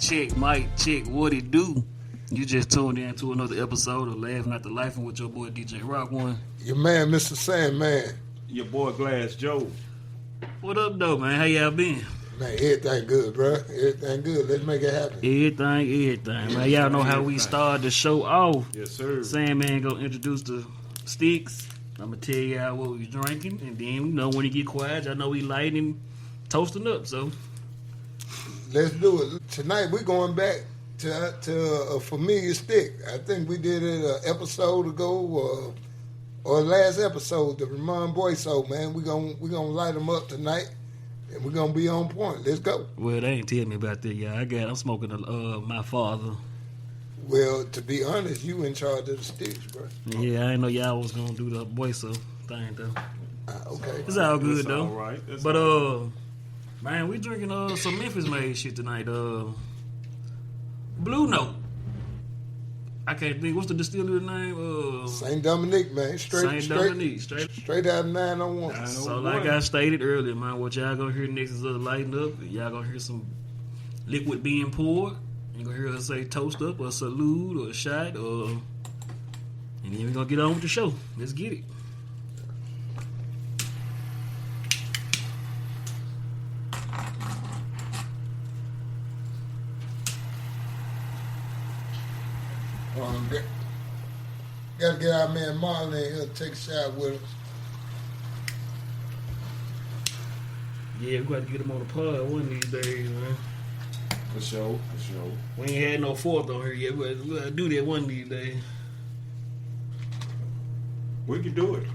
Check, Mike, check, what it do? You just tuned in to another episode of Laughing After Lifing with your boy DJ Rock One. Your man, Mr. Sandman. Your boy Glass Joe. What up, though, man? How y'all been? Man, everything good, bro. Everything good. Let's make it happen. Everything, man. Y'all know how we started the show off. Yes, sir. Sandman gonna introduce the sticks. I'm gonna tell y'all what we drinking, and then when it get quiet, I know we lighting and toasting up. So Let's do it. Tonight we're going back to a familiar stick. I think we did it an episode ago or last episode, the Ramon Boy Soul, man. We're gonna light them up tonight, and we're gonna be on point. Let's go. well, they ain't tell me about that, y'all. I'm smoking my father. Well, to be honest, you in charge of the sticks, bro. Yeah, I didn't know y'all was gonna do the boy so thing though. Okay. It's all good That's though. all right. But man, we drinking some Memphis made shit tonight. Blue Note. I can't think. What's the distillery name? St. Dominic, man. Saint Dominique. Straight out of 901. So like I stated earlier, man, what y'all gonna hear next is us lighting up. Y'all gonna hear some liquid being poured. You gonna hear us say toast up or salute or a shot and then we gonna get on with the show. Let's get it. Gotta get our man Marlon in here to take a shot with us. Yeah, we got to get him on the pod one of these days, man. For sure. We ain't had no fourth on here yet. We gotta do that one of these days. We can do it.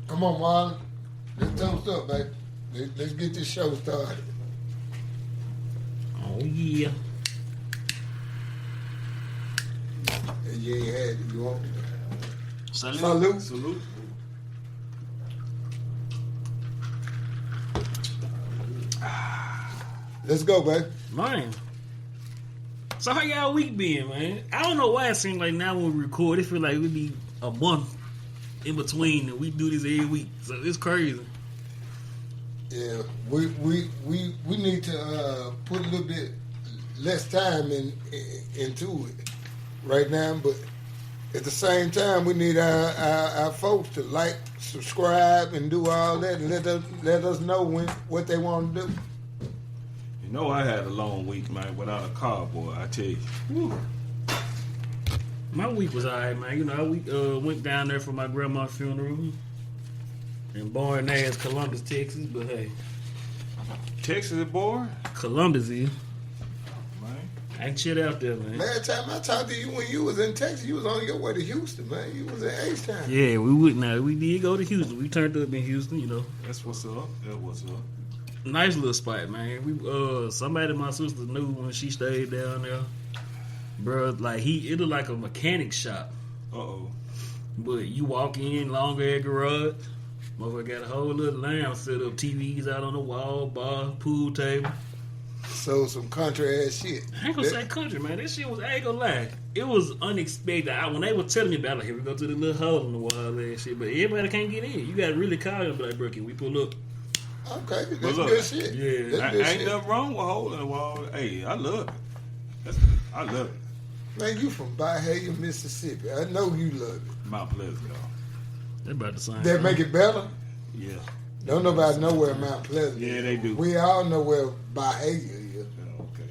Come on, Marlon. Let's toast up, baby. Let's get this show started. Oh yeah. You ain't had it. You want it? Salute. Salute. Let's go, baby. Man. So how y'all week been, man? I don't know why it seems like now when we record, it feel like we be a month in between and we do this every week. So it's crazy. Yeah, we need to put a little bit less time into it right now, but at the same time, we need our folks to like, subscribe, and do all that, and let us know what they want to do. You know I had a long week, man, without a car, boy. I tell you. Whew. My week was alright, man. You know, I went down there for my grandma's funeral in boring ass Columbus, Texas. But hey, Texas, boy. Columbus is. Man. I ain't shit out there, man. Last time I talked to you when you was in Texas, you was on your way to Houston, man. You was in H-Town. Yeah, we wouldn't. Now we did go to Houston. We turned up in Houston, you know. That's what's up. Nice little spot, man. We somebody my sister knew when she stayed down there. Bro, like it looked like a mechanic shop. Uh-oh. But you walk in, long ass garage. Motherfucker got a whole little lounge set up, TVs out on the wall, bar, pool table. So some country ass shit. I ain't gonna say country, man. That shit was, I ain't gonna lie. It was unexpected. When they were telling me about it, like, here we go to the little hole in the wall and shit. But everybody can't get in. You gotta really call them, like, bro, can we pull up? Okay, that's look, good shit. yeah, That's good Ain't shit. nothing wrong with holding the wall. Hey, I love it. I love it. Man, you from Bahia, Mississippi. I know you love it. Mount Pleasant, y'all. They about the same. That make it better? Yeah. Don't nobody know where Mount Pleasant is. Yeah, they do. We all know where Bahia is. Yeah, okay.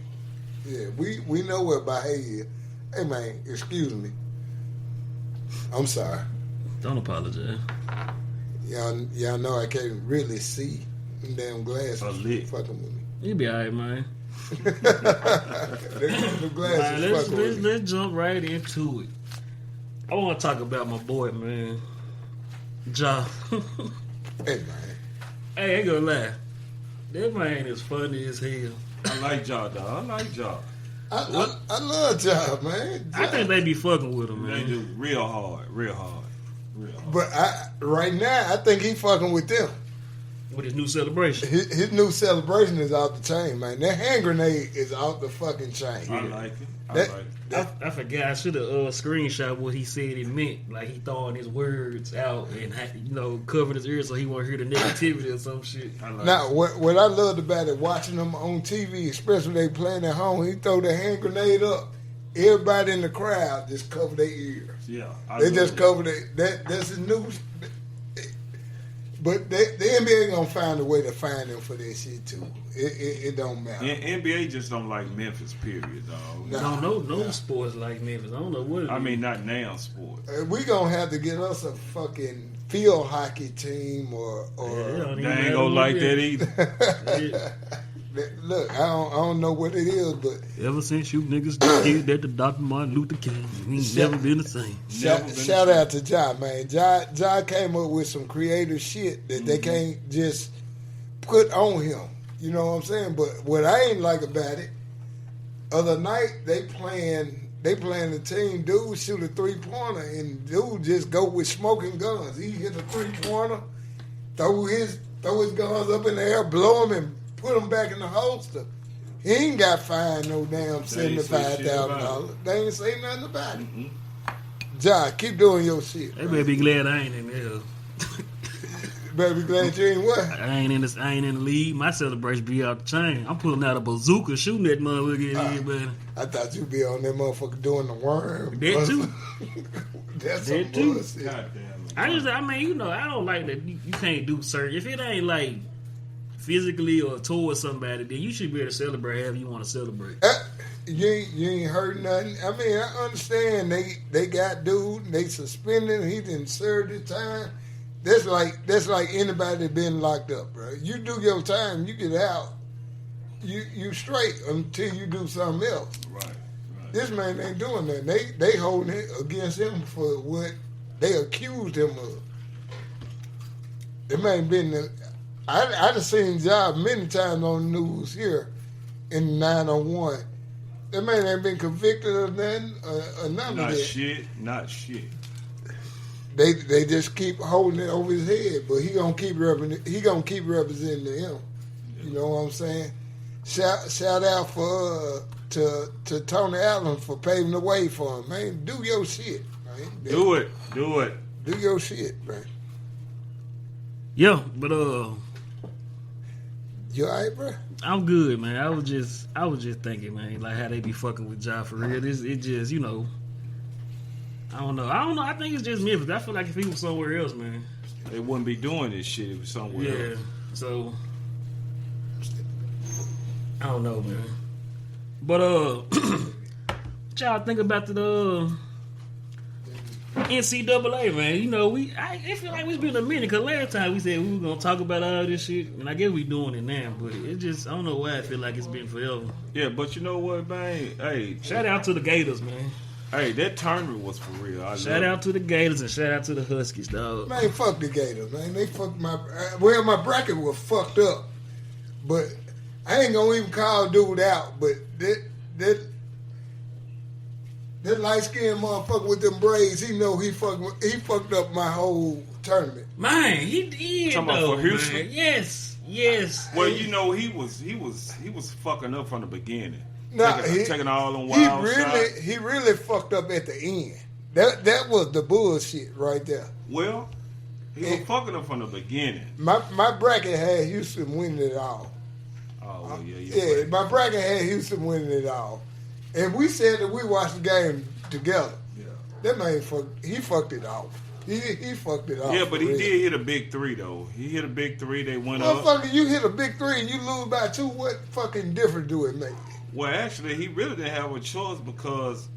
Yeah, we know where Bahia is. Hey, man, excuse me. I'm sorry. Don't apologize. Y'all know I can't really see them damn glasses. A lick. Fucking with me. You be alright, man. The glasses fucking with me. Let's jump right into it. I want to talk about my boy, man. Ja. Hey, man. Hey, I ain't gonna lie. That man is funny as hell. I like y'all, dog. I like y'all. I love Ja, man. I think they be fucking with him, They man. do real hard. But right now, I think he fucking with them. With his new celebration. His new celebration is off the chain, man. That hand grenade is off the fucking chain. I like it. I forgot. I should have screenshot what he said it meant. Like he throwing his words out and covered his ears so he won't hear the negativity or some shit. Now, what I loved about it, watching them on TV, especially they playing at home, he throw the hand grenade up. Everybody in the crowd just cover their ears. Yeah, they just cover that's his new. But the NBA gonna find a way to find them for that shit too. It don't matter. NBA just don't like Memphis, period, dog. I don't know sports like Memphis. I don't know what. I mean, not now sports. We gonna have to get us a fucking field hockey team or. They ain't gonna like that either. Look, I don't know what it is, but ever since you niggas did that to Dr. Martin Luther King, we ain't never been the same. Shout out to Ja, man. Ja came up with some creative shit that they can't just put on him. You know what I'm saying? But what I ain't like about it, other night they playing the team. Dude shoot a 3-pointer and dude just go with smoking guns. He hit a 3-pointer, throw his guns up in the air, blow them and put them back in the holster. He ain't got fined no damn $75,000. They ain't say nothing about it. Ja, keep doing your shit. They better be glad I ain't in there. Better be glad you ain't what? I ain't in the league. My celebration be out the chain. I'm pulling out a bazooka, shooting that motherfucker at everybody. I thought you'd be on that motherfucker doing the worm. That too. That's some bullshit. I don't like that you can't do certain. If it ain't like physically or towards somebody, then you should be able to celebrate however you want to celebrate. You ain't heard nothing. I mean, I understand they got dude, they suspended him, he didn't serve his time. That's like anybody that been locked up, bro. You do your time, you get out, you straight until you do something else. Right. This man ain't doing that. They holding it against him for what they accused him of. The man been I done seen Ja many times on the news here in 901. That man ain't been convicted of nothing or none of that. Not shit. They just keep holding it over his head, but he gonna keep representing him. You know what I'm saying? Shout out to Tony Allen for paving the way for him, man. Do your shit, man. Do it. Do your shit, man. Yeah, but you alright, bro? I'm good, man. I was just thinking, man, like how they be fucking with Ja for real. It just, I don't know. I think it's just Memphis. I feel like if he was somewhere else, man, they wouldn't be doing this shit if it was somewhere else. Yeah. So I don't know, man. But what y'all think about the NCAA, man? I feel like it's been a minute because last time we said we were gonna talk about all this shit, and I guess we doing it now. But it just, I don't know why I feel like it's been forever. Yeah, but you know what, man? Hey, shout out to the Gators, man. Hey, that tournament was for real. Shout out to the Gators and shout out to the Huskies, dog. Man, fuck the Gators, man. They fucked my bracket was fucked up, but I ain't gonna even call dude out. But that light skinned motherfucker with them braids, he know he fucked up my whole tournament. Man, he did. Talking about for Houston? Man. Yes. Well, he was fucking up from the beginning. Nah, taking all them wild shots. He really fucked up at the end. That was the bullshit right there. Well, he was fucking up from the beginning. My bracket had Houston winning it all. Oh, well, yeah. Right. My bracket had Houston winning it all. And we said that we watched the game together. Yeah. That man fucked it off. He fucked it off. Yeah, but he did hit a big three though. He hit a big three. They went up. Motherfucker, you hit a big three and you lose by 2. What fucking difference do it make? Well, actually, he really didn't have a choice because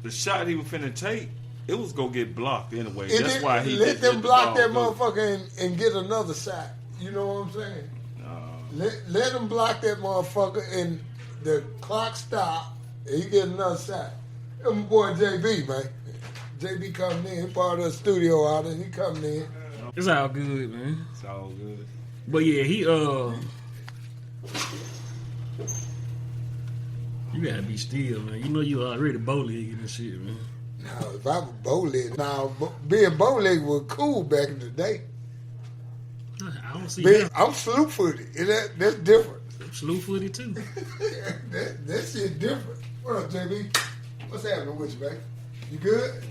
the shot he was finna take, it was gonna get blocked anyway. That's why he let them block that motherfucker and get another shot. You know what I'm saying? Let them block that motherfucker and the clock stop and he get another shot. That my boy JB, man. JB coming in, part of the studio out and he coming in. It's all good, man. It's all good. But yeah, you gotta be still, man. You know you already bow-legged and shit, man. No, if I was bow-legged, being bow-legged was cool back in the day. I don't see Man, that. I'm slew footed. That's different. Slew footy too. that shit different. What up, JB? What's happening with you, man? You good?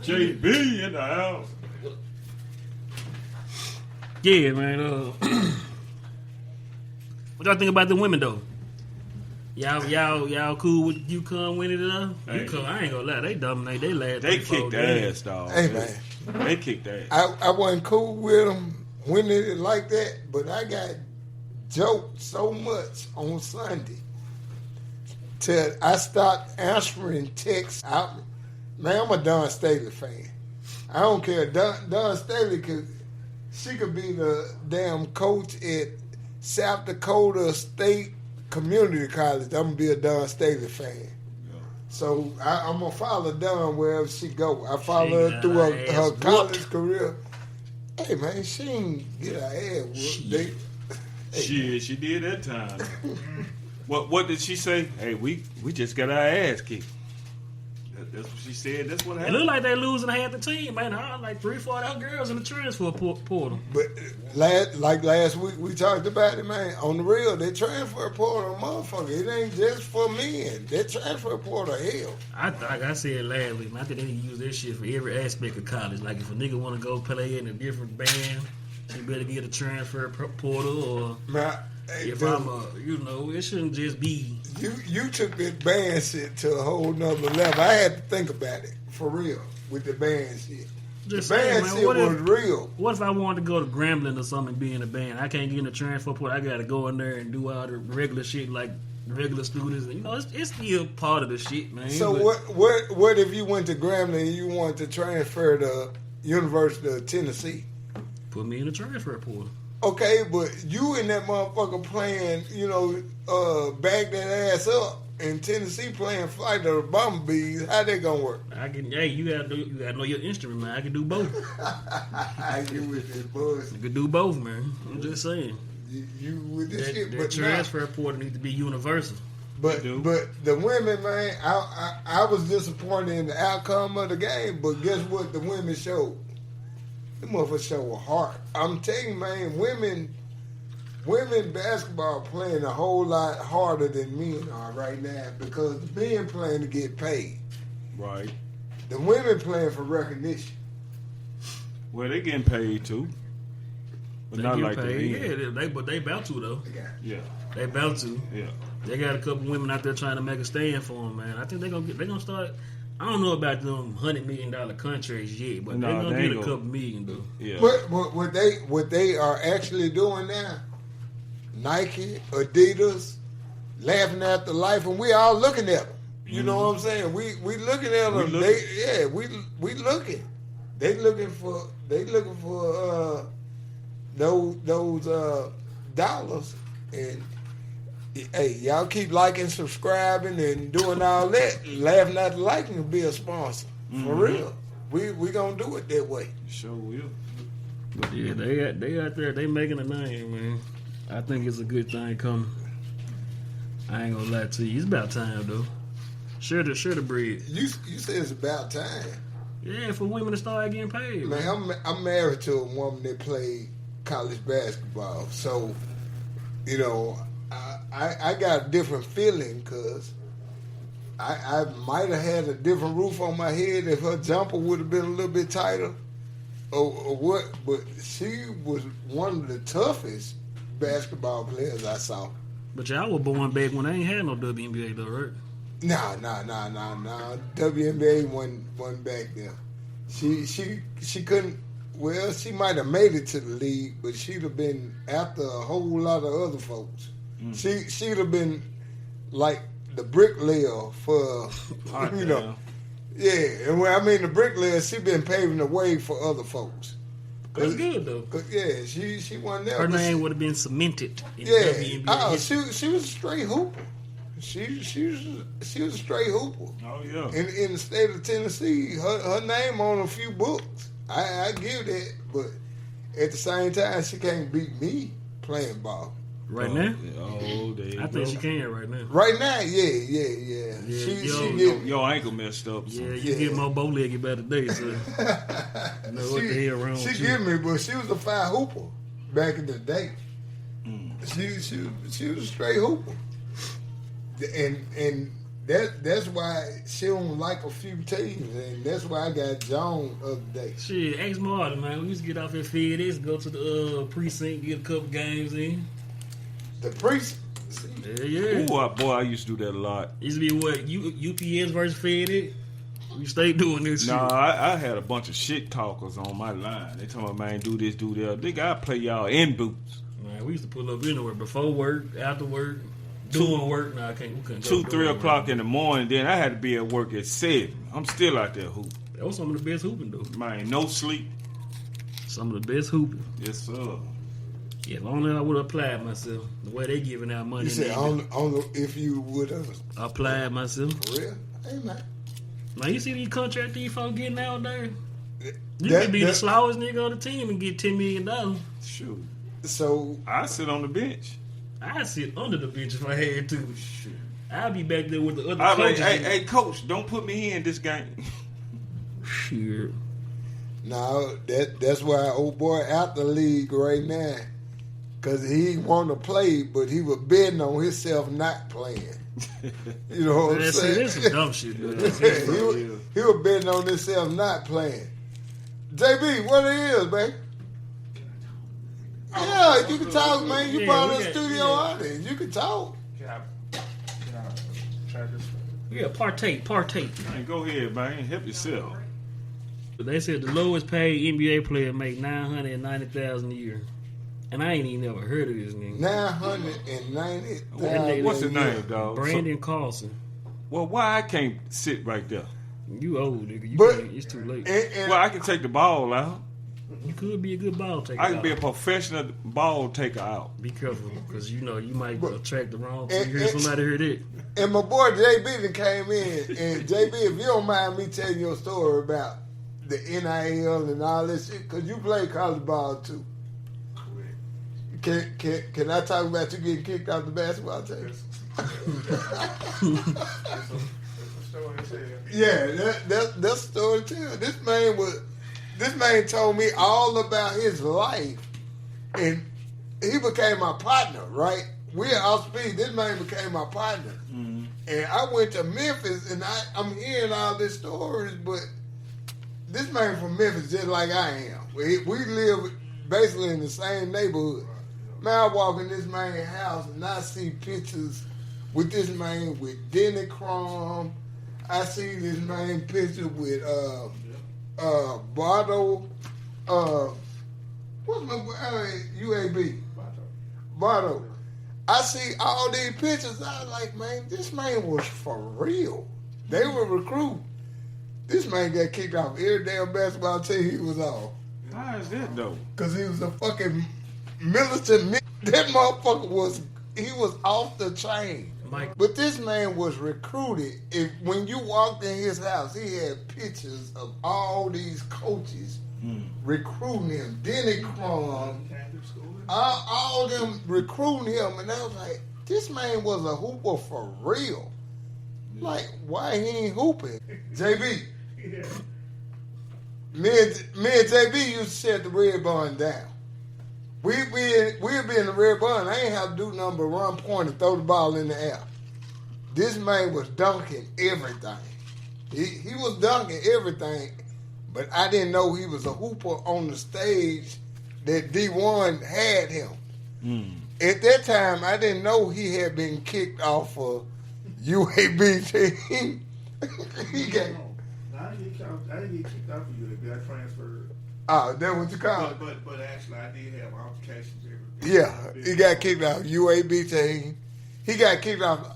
JB in the house. Yeah, man. What y'all think about the women though? Y'all cool with UConn winning it up? Hey. UConn, I ain't gonna lie, they dominate. They last. They 3-4 kicked games. ass, dog. Hey, man. They kicked ass. I wasn't cool with them winning it like that, but I got joked so much on Sunday till I stopped answering texts. Man, I'm a Don Staley fan. I don't care. Don Staley she could be the damn coach at South Dakota State Community College. I'm gonna be a Don Staley fan. Yeah. So I'm gonna follow Don wherever she go. I follow She her got through her her ass college whooped. career. Hey man, she ain't get her ass whooped. She did that time. What did she say? Hey, we just got our ass kicked. That's what she said. That's what It happened. look like they losing half the team, man. I like 3-4 out girls in the transfer portal. But last week we talked about it, man. On the real, that transfer portal, motherfucker, it ain't just for men. That transfer portal, hell. Like I said last week, man, I think they need to use that shit for every aspect of college. Like if a nigga want to go play in a different band, he better get a transfer portal. Or Man, hey, if dude, I'm it shouldn't just be. you took that band shit to a whole nother level. I had to think about it for real with the band shit. Just The saying, band man, shit what was if- real. What if I wanted to go to Grambling or something and be in a band? I can't get in the transfer portal. I got to go in there and do all the regular shit like regular students. You know, it's still part of the shit, man. So But what if you went to Grambling and you wanted to transfer to University of Tennessee? Put me in the transfer portal. Okay, but you and that motherfucker playing, back that ass up in Tennessee playing Flight of the Bumblebees, how that gonna work? You gotta know your instrument, man. I can do both. I get with this bullshit. You can do both, man. I'm just saying. You with this shit, That but transfer portal needs to be universal. But do. but the women, man, I was disappointed in the outcome of the game. But guess what? The women showed. The motherfuckers show a heart. I'm telling you, man, women basketball playing a whole lot harder than men are right now because the men playing to get paid. Right. The women playing for recognition. Well, they getting paid too, but They not get like paid. the men. Yeah, but they about to though. Yeah. They about to. Yeah. They got a couple women out there trying to make a stand for them, man. I think they're gonna start. I don't know about them $100 million contracts yet, but No, they're gonna they get ain't a gonna- couple million though. Yeah. But what they are actually doing now, Nike, Adidas, laughing at the life, and we all looking at them. You know what I'm saying? We looking at them. looking. We looking. They looking for those dollars. And hey, y'all keep liking, subscribing, and doing all that. Laughing at the liking will be a sponsor for real. We gonna do it that way. Sure will. But yeah, they out there, they making a name, man. I think it's a good thing coming. I ain't gonna lie to you. It's about time though. Share the bread. You said it's about time. Yeah, for women to start getting paid. Man. Man, I'm married to a woman that played college basketball, so I got a different feeling because I might have had a different roof on my head if her jumper would have been a little bit tighter or what. But she was one of the toughest basketball players I saw. But y'all were born back when they ain't had no WNBA though, right? Nah. WNBA wasn't back then. She couldn't. Well, she might have made it to the league, but she'd have been after a whole lot of other folks. She'd have been like the bricklayer for Hot you know. damn. Yeah, and when I mean the bricklayer, she been paving the way for other folks. That's good though. 'Cause, yeah, she wasn't there. Her but name would have been cemented in yeah, WNBA. history. she was a straight hooper. She was a straight hooper. Oh yeah. In the state of Tennessee, her name on a few books. I give that, but at the same time, she can't beat me playing ball. Right now? Oh, there you I go. think she can right now. Right now, yeah. Yeah, She yo, get Your ankle messed up. So. Yeah, you get more bow-legged by the day, so I know what the hell wrong she with you. give me, but she was a fine hooper back in the day. Mm. She was a straight hooper, and that's why she don't like a few teams, and that's why I got Joan the other day. Shit, ask Martin, man. We used to get off at FedEx, go to the precinct, get a couple games in. The priest. Yeah. Ooh, boy, I used to do that a lot. Used to be what, UPS versus FedEx? We stayed doing this Nah, shit. I had a bunch of shit talkers on my line. They told me, man, do this, do that. Nigga, I play y'all in boots. Man, we used to pull up anywhere, before work, after work, doing work. Nah, we couldn't go 2, 3 doing o'clock work. in the morning. Then I had to be at work at 7. I'm still out there hooping. That was some of the best hooping, though. Man, no sleep. Some of the best hooping. Yes, sir. Yeah, if only I would have applied myself. The way they giving out money. You said they on if you would have applied myself. for real. Hey man. Man, you see these contract these folks getting out there? You That- could be the that- slowest nigga on the team and get $10 million. Shoot. So I sit on the bench. I'd sit under the bench if I had to. Shoot. I'd be back there with the other I'm like, coaches. hey, coach, don't put me in this game. Shit. now that's why old boy out the league right now. Cause he want to play, but he was betting on himself not playing. You know what I'm See, saying? this is some dumb shit. Man. he was betting on himself not playing. JB, what it is, man? Yeah, you can talk, man. You Yeah, part of we the got- studio yeah. audience. You can talk. Can I try this? Yeah, partake. Man, go ahead, man. Help yourself. They said the lowest paid NBA player make $990,000 a year. And I ain't even never heard of this nigga. 990,000. What's his name, dog? Brandon Carlson. Well, why I can't sit right there? You old nigga. You But- can't, it's too late. And Well, I can take the ball out. You could be a good ball taker. I can be a professional ball taker out. Be careful, because you know you might attract the wrong. And- You hear and- somebody hear that. And my boy JB done came in, and JB, if you don't mind me telling you a story about the NIL and all this shit, because you play college ball too. Can I talk about you getting kicked out the basketball team? Yeah, that's a story too. This man told me all about his life, and he became my partner. Right? We at Austin. This man became my partner, and I went to Memphis, and I'm hearing all these stories. But this man from Memphis, just like I am, we live basically in the same neighborhood. Man, I walk in this man's house, and I see pictures with this man with Denny Crum. I see this man picture with Bardo, what's my UAB? Bardo. I see all these pictures. I was like, man, this man was for real. They were recruit. This man got kicked off every damn basketball team he was on. Why is that though? Cause he was a fucking militant. That motherfucker was off the chain. Mike, But this man was recruited. When you walked in his house, he had pictures of all these coaches recruiting him. Denny Crum, all them recruiting him, and I was like, this man was a hooper for real. Like, why he ain't hooping? JB. Me and JB used to set the red barn down. We'd be in the red barn. I ain't have to do nothing but run point and throw the ball in the air. This man was dunking everything. He was dunking everything, but I didn't know he was a hooper on the stage that D1 had him. At that time, I didn't know he had been kicked off of UAB team. He got, I didn't get kicked out for you. I got transferred. oh, that's what you call it. But actually, I did have altercations. Yeah, he got kicked off UAB team. He got kicked off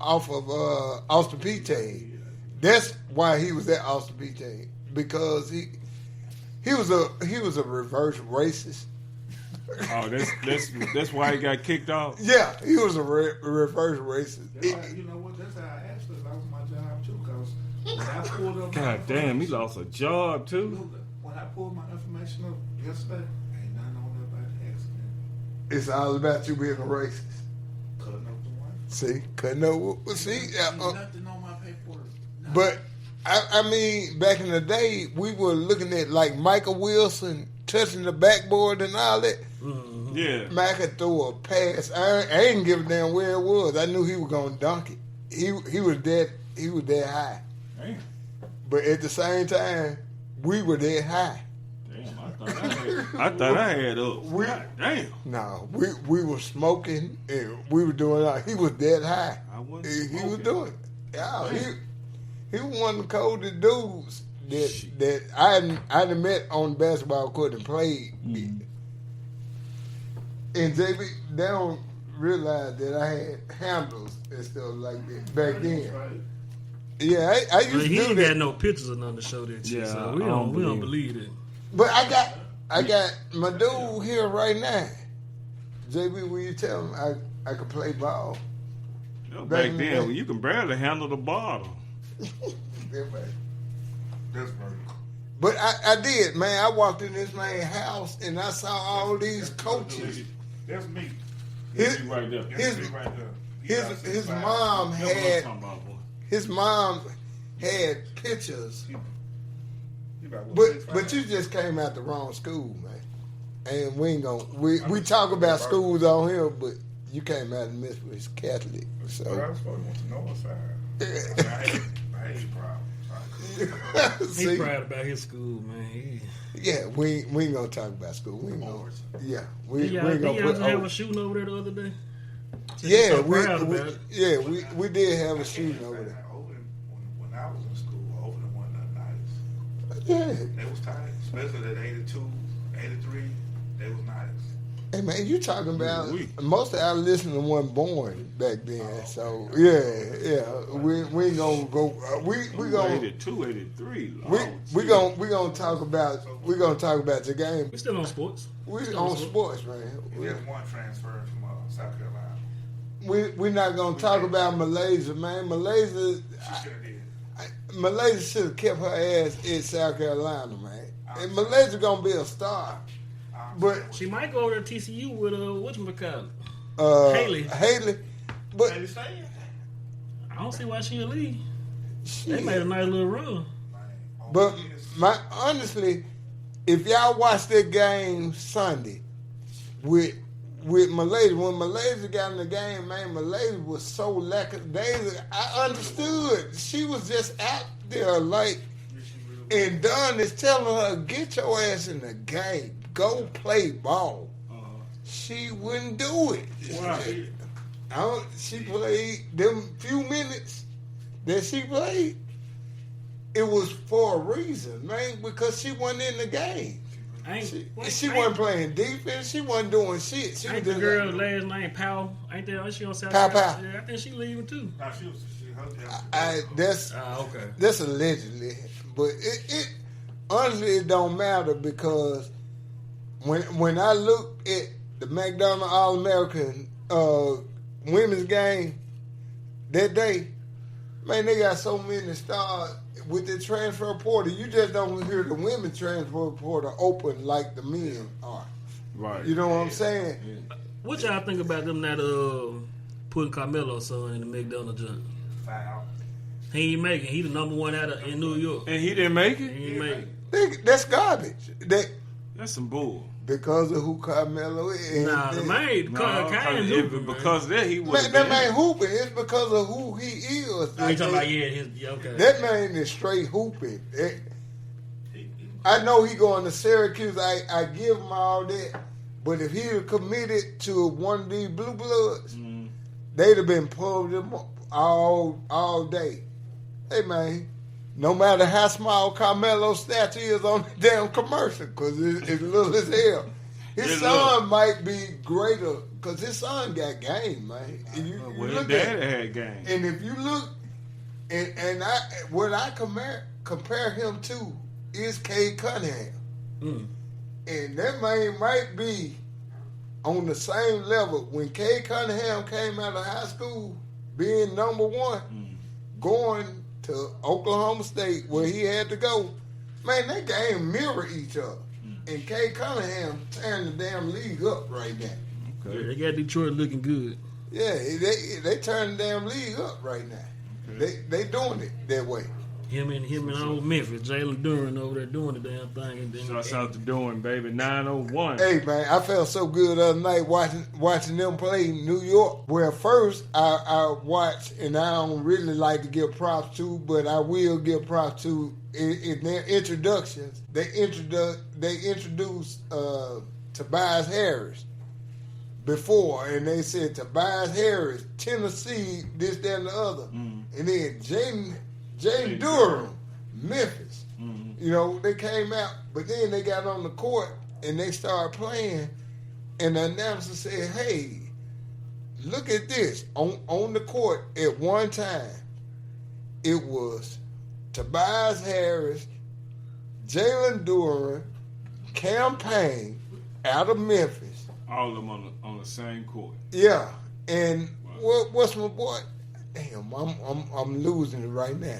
of Austin Peay team. That's why he was at Austin Peay team, because he was a reverse racist. Oh, that's why he got kicked off. Yeah, he was a reverse racist. That's why, you know what? That's how I actually lost my job too. Cause when I pulled up, God damn, he lost a job too. When I pulled my information up yesterday, ain't nothing on there about the accident. It's all about you being a racist. Cutting up the white. See, cutting up. See, Nothing on my paperwork. Nothing. but I mean, back in the day, we were looking at like Michael Wilson touching the backboard and all that. Yeah. Man, I could throw a pass. I ain't give a damn where it was. I knew he was gonna dunk it. He was that high. Damn. But at the same time, we were that high. Damn, I thought I had up. We- God damn. No, we were smoking and we were doing all. He was that high. I wasn't He was smoking. doing it. Yeah, he was one of the coldest dudes that I hadn't met on the basketball court and played. And JB, they don't realize that I had handles and stuff like that back then. Right. Yeah, I used But to he do ain't that. got no pictures or nothing to show that shit. Yeah, So I we don't don't believe it. But I got my dude here right now. JB, will you tell him I could play ball? You know, Back back in the then, day. you can barely handle the bottle. That's vertical. But I did, man. I walked in this man's house and I saw all these coaches. That's me. His, You right there. That's His- me right there. his mom That's what I'm had talking about, boy. his mom had pictures. You about what, But 6'5"? but you just came out the wrong school, man. And we ain't gonna we talk about schools on here, but you came out and missed with Catholic. But I So was supposed to want to know what side. I hate problems. He see, proud about his school, man. yeah, we ain't gonna talk about school. We ain't gonna, yeah, we He ain't gonna put. have a shooting over there the other day. Yeah, so proud about it. we did have a shooting over there. Overton, when I was in school, Overton wasn't that nice. Yeah, They was tight, especially that 82, 83. They was nice. hey man, you talking about We. most of our listeners weren't born back then, so yeah, we ain't gonna go. We gonna 82, 83. we Lord, gonna talk about the game. We still on sports. We on sports, man. We had one transfer from South Carolina. We're not gonna talk about Malaysia, man. Malaysia She should have did. Malaysia should have kept her ass in South Carolina, man. And Malaysia gonna be a star. But She might go over to TCU with whatchamacallit. Haley, but Hey, say it. I don't see why she'll leave. They shit. made a nice little run. But honestly, if y'all watch that game Sunday with Malaysia, when Malaysia got in the game, man, Malaysia was so lackadaisical. I understood. She was just out there like, and Dunn is telling her, get your ass in the game. Go play ball. She wouldn't do it. Why? She played them few minutes that she played. It was for a reason, man, because she wasn't in the game. She wasn't playing defense. She wasn't doing shit. She was Ain't the just girl like, last name Powell? Ain't that she on South Pow, Carolina? Pow. Yeah, I think she leaving too. Nah, she that's Okay. that's allegedly, but it honestly it don't matter because when I look at the McDonald's All American women's game that day, man, they got so many stars with the transfer portal. You just don't hear the women transfer portal open like the men are. Right. You know what I'm saying? What y'all think about them not putting Carmelo's son in the McDonald's joint? foul. He ain't making. He the number one in New York. And he didn't make He it? ain't making. That's garbage. That's some bull. Because of who Carmelo is. Nah, the man, No, Kanye if hooping, it- because of that, he would Man, have that been. man hooping. It's because of who he is. Oh, you talking about okay. That man is straight hooping. I know he going to Syracuse. I give him all that. But if he had committed to one of these blue bloods, they'd have been pulling him up all day. Hey man, no matter how small Carmelo's statue is on the damn commercial, because it's little as hell. His It's son little. might be greater, because his son got game, man. And you Well, his look at daddy had game. and if you look, and what I compare him to is Cade Cunningham. And that man might be on the same level. When Cade Cunningham came out of high school, being number one, going to Oklahoma State where he had to go, man, that game mirror each other. And Cade Cunningham tearing the damn league up right now. Yeah, they got Detroit looking good. Yeah, they turn the damn league up right now. Okay. They doing it that way. Him and old Memphis, Jalen Duran over there doing the damn thing. And then Shouts out to doing, baby. 901. Hey man, I felt so good the other night watching them play New York. Where first I watched, and I don't really like to give props to, but I will give props to in their introductions. They introduced Tobias Harris before, and they said Tobias Harris, Tennessee, this, that, and the other, and then James Durham, Memphis. You know, they came out, but then they got on the court and they started playing, and the announcer said, hey, look at this. On the court at one time, it was Tobias Harris, Jalen Duran, Campaign out of Memphis. All of them on the same court. Yeah, and what's my boy? Damn, I'm losing it right now.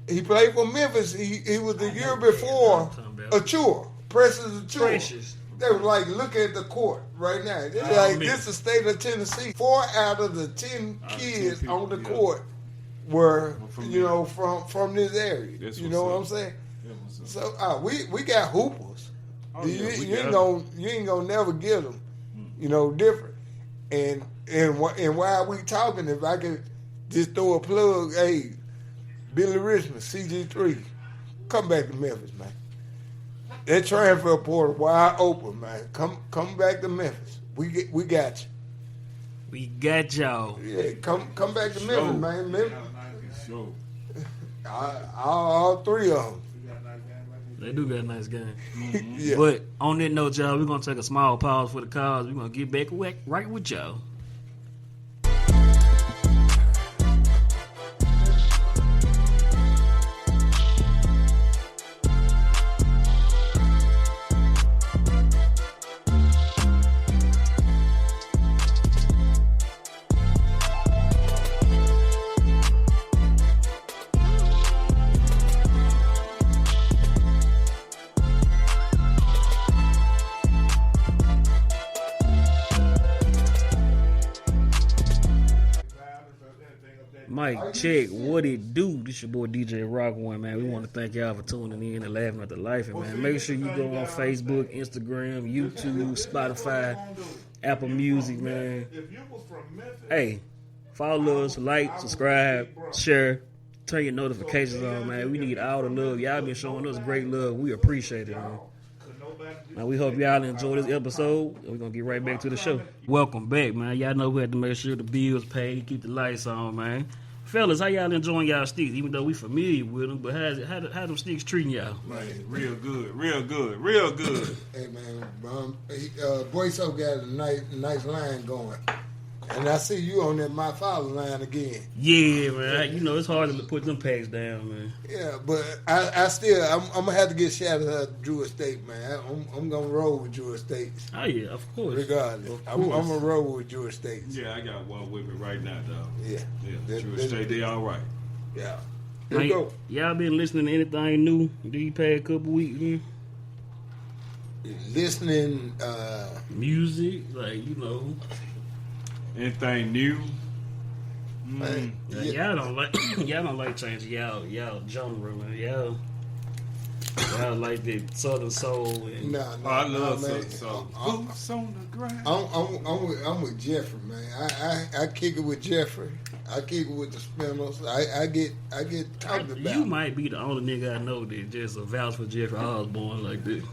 He played for Memphis. He was the year before Achua, Precious Achua. Precious. They were like, look at the court right now. They're like, this is the state of Tennessee. 4 out of the 10 kids 10 on the people, court were, from you know, from this area. That's You what's know what up. I'm saying? Yeah, what's up? So we got hoopers. Oh, you, yeah, we you got ain't gonna never get them, you know, different. And while we talking, if I could just throw a plug, hey, Billy Richmond, CG3, come back to Memphis, man. That transfer portal wide open, man. Come back to Memphis. We got you. We got y'all. Yeah, come back to Memphis, man. Memphis, Sure. all 3 of them. They do got a nice game. Yeah. But on that note, y'all, we're going to take a small pause for the cause. We're going to get back right with y'all. Mike, check what it do. This your boy DJ Rock One, man. We want to thank y'all for tuning in and laughing at the life, and man. Make sure you go on Facebook, Instagram, YouTube, Spotify, Apple Music, man. Hey, follow us, like, subscribe, share, turn your notifications on, man. We need all the love. Y'all been showing us great love. We appreciate it, man. Now, we hope y'all enjoy this episode. We're going to get right back to the show. Welcome back, man. Y'all know we had to make sure the bills paid, keep the lights on, man. Fellas, how y'all enjoying y'all sticks? Even though we familiar with them, but how them sticks treating y'all? Man, real good, real good, real good. Hey man, Boy So got a nice line going, and I see you on that My Father line again. Yeah, man. You know it's hard to put them packs down, man. Yeah, but I'm gonna have to get shout out to Drew Estate, man. I'm gonna roll with Drew Estate Oh yeah, of course. regardless. Of I'm course. gonna roll with Drew Estate. Yeah, I got one with me right now, dog. Yeah, Yeah, Drew Estate, they all right. Yeah. Here we Man, go. y'all been listening to anything new these past couple weeks, man? Listening, Music, like, you know. Anything new? man, Now, yeah, y'all don't like changing y'all genre, man. Y'all like the Southern Soul and no, Oh, I love man. Southern Soul. I'm- Boots on the ground. I'm with Jeffrey, man. I kick it with Jeffrey. I kick it with the Spinners. I get talked about. you might be the only nigga I know that just a vouch for Jeffrey Osborne like this.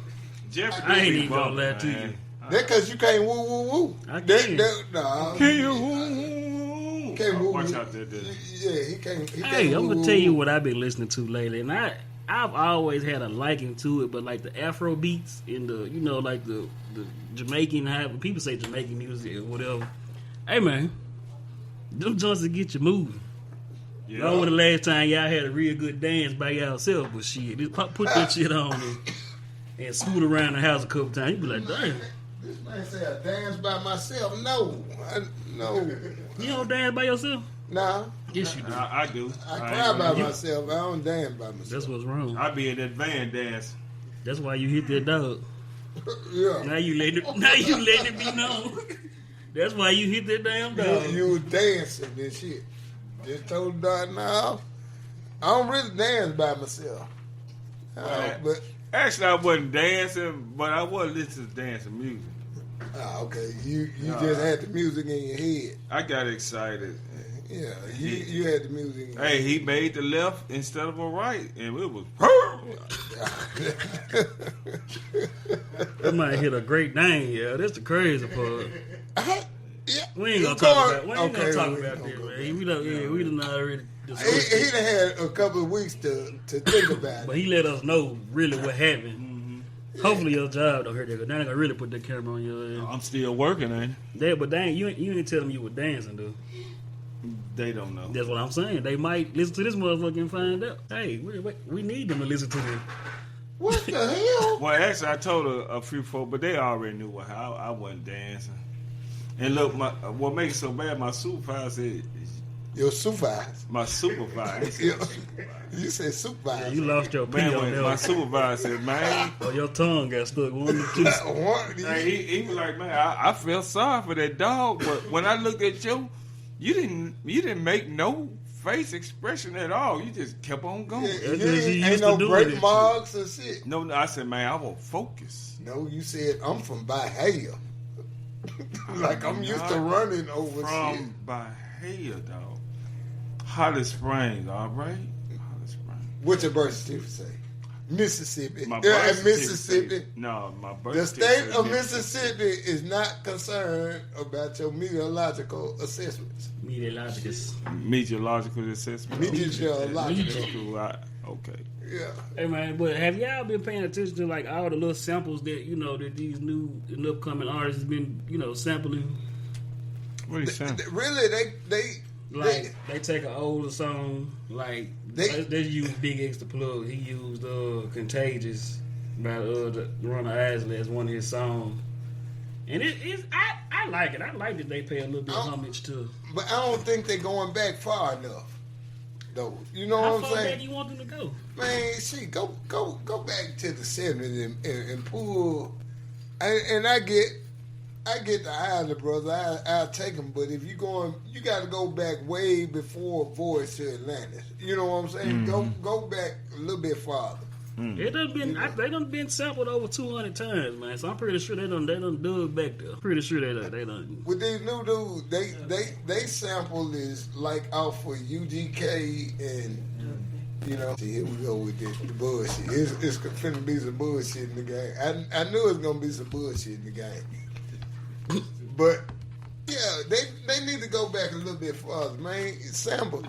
Jeffrey, I ain't do be even gonna bumping, lie to man. you. That cause you can't woo woo woo. I can. Nah, Can you? Can't woo Watch woo. out there. Yeah, he can't. He Hey, can't I'm woo, gonna woo, tell you woo. what I've been listening to lately, and I've always had a liking to it, but like the Afro beats and the, you know, like the Jamaican, people say Jamaican music or whatever. Hey man, them joints will get you moving. Yeah. I don't know when the last time y'all had a real good dance by y'allself, but shit, just put that shit on and scoot around the house a couple times. You be like, damn, This man say I dance by myself. No, no, you don't dance by yourself? nah. Yes, you do. I do. I ain't cry by gonna- myself. I don't dance by myself. That's what's wrong. I be in that van dance. That's why you hit that dog. Yeah. Now you letting it be known. That's why you hit that damn dog. You was dancing and shit. Just told the dog, no, I don't really dance by myself. But Actually, I wasn't dancing, but I was listening to dancing music. okay, you just had the music in your head. I got excited. Yeah, you had the music in your Hey, he made the left instead of a right, and it was. That might hit a great name, yeah. That's the crazy part. Yeah. We ain't gonna talk about that, man. We done already discussed He it. done had a couple of weeks to think about But it. he let us know really what happened. Hopefully your job don't hurt that, because now they gonna really put that camera on your ass. I'm still working, ain't But dang, you ain't tell them you were dancing, though. they? Don't know. That's what I'm saying. They might listen to this motherfucker and find out. Hey, we need them to listen to this. What the hell? Well, actually, I told a few folk, but they already knew how I wasn't dancing. And look, what makes it so bad, my supervisor said, Your supervisor. my supervisor, You said supervisor. Yeah, you lost your P man, on when there. my supervisor said, man, Or your tongue got stuck. One of the two. hey, he was like, man, I felt sorry for that dog, but when I looked at you didn't make no face expression at all. You just kept on going. You That's what he ain't used no to do break with it. marks or shit. No, I said, man, I was focused. No, you said I'm from Bahia. Like I'm used to running over shit. From Bahia, dog. Hollis Springs, all right? Hollis Springs. What's your birth certificate say? Mississippi. My Yeah, birth Mississippi. certificate- No, my birth The certificate state of said Mississippi is not concerned about your meteorological assessments. Meteorologist. Meteorological assessment. Meteorological. Okay. Yeah. Hey man, but have y'all been paying attention to like all the little samples that that these new and upcoming artists has been sampling? What are you saying? Really, Like they take an older song, like They- they use Big X the Plug. He used "Contagious" by the Runner Isley as one of his songs, and I like it. I like that they pay a little bit of homage to. but I don't think they're going back far enough. Though, you know How what I'm far saying? back you want them to go? Man, see, go back to the '70s and pull. And I get the Isley brothers. I'll take them. But if you got to go back way before Voice to Atlantis. You know what I'm saying? Go back a little bit farther. It done been they done been sampled over 200 times, man. So I'm pretty sure they done dug back there. Pretty sure they done. With these new dudes, they sample is like out for UGK and See, here we go with this bullshit. It's finna be some bullshit in the game. I knew it was gonna be some bullshit in the game. But yeah, they need to go back a little bit farther, man. Sample.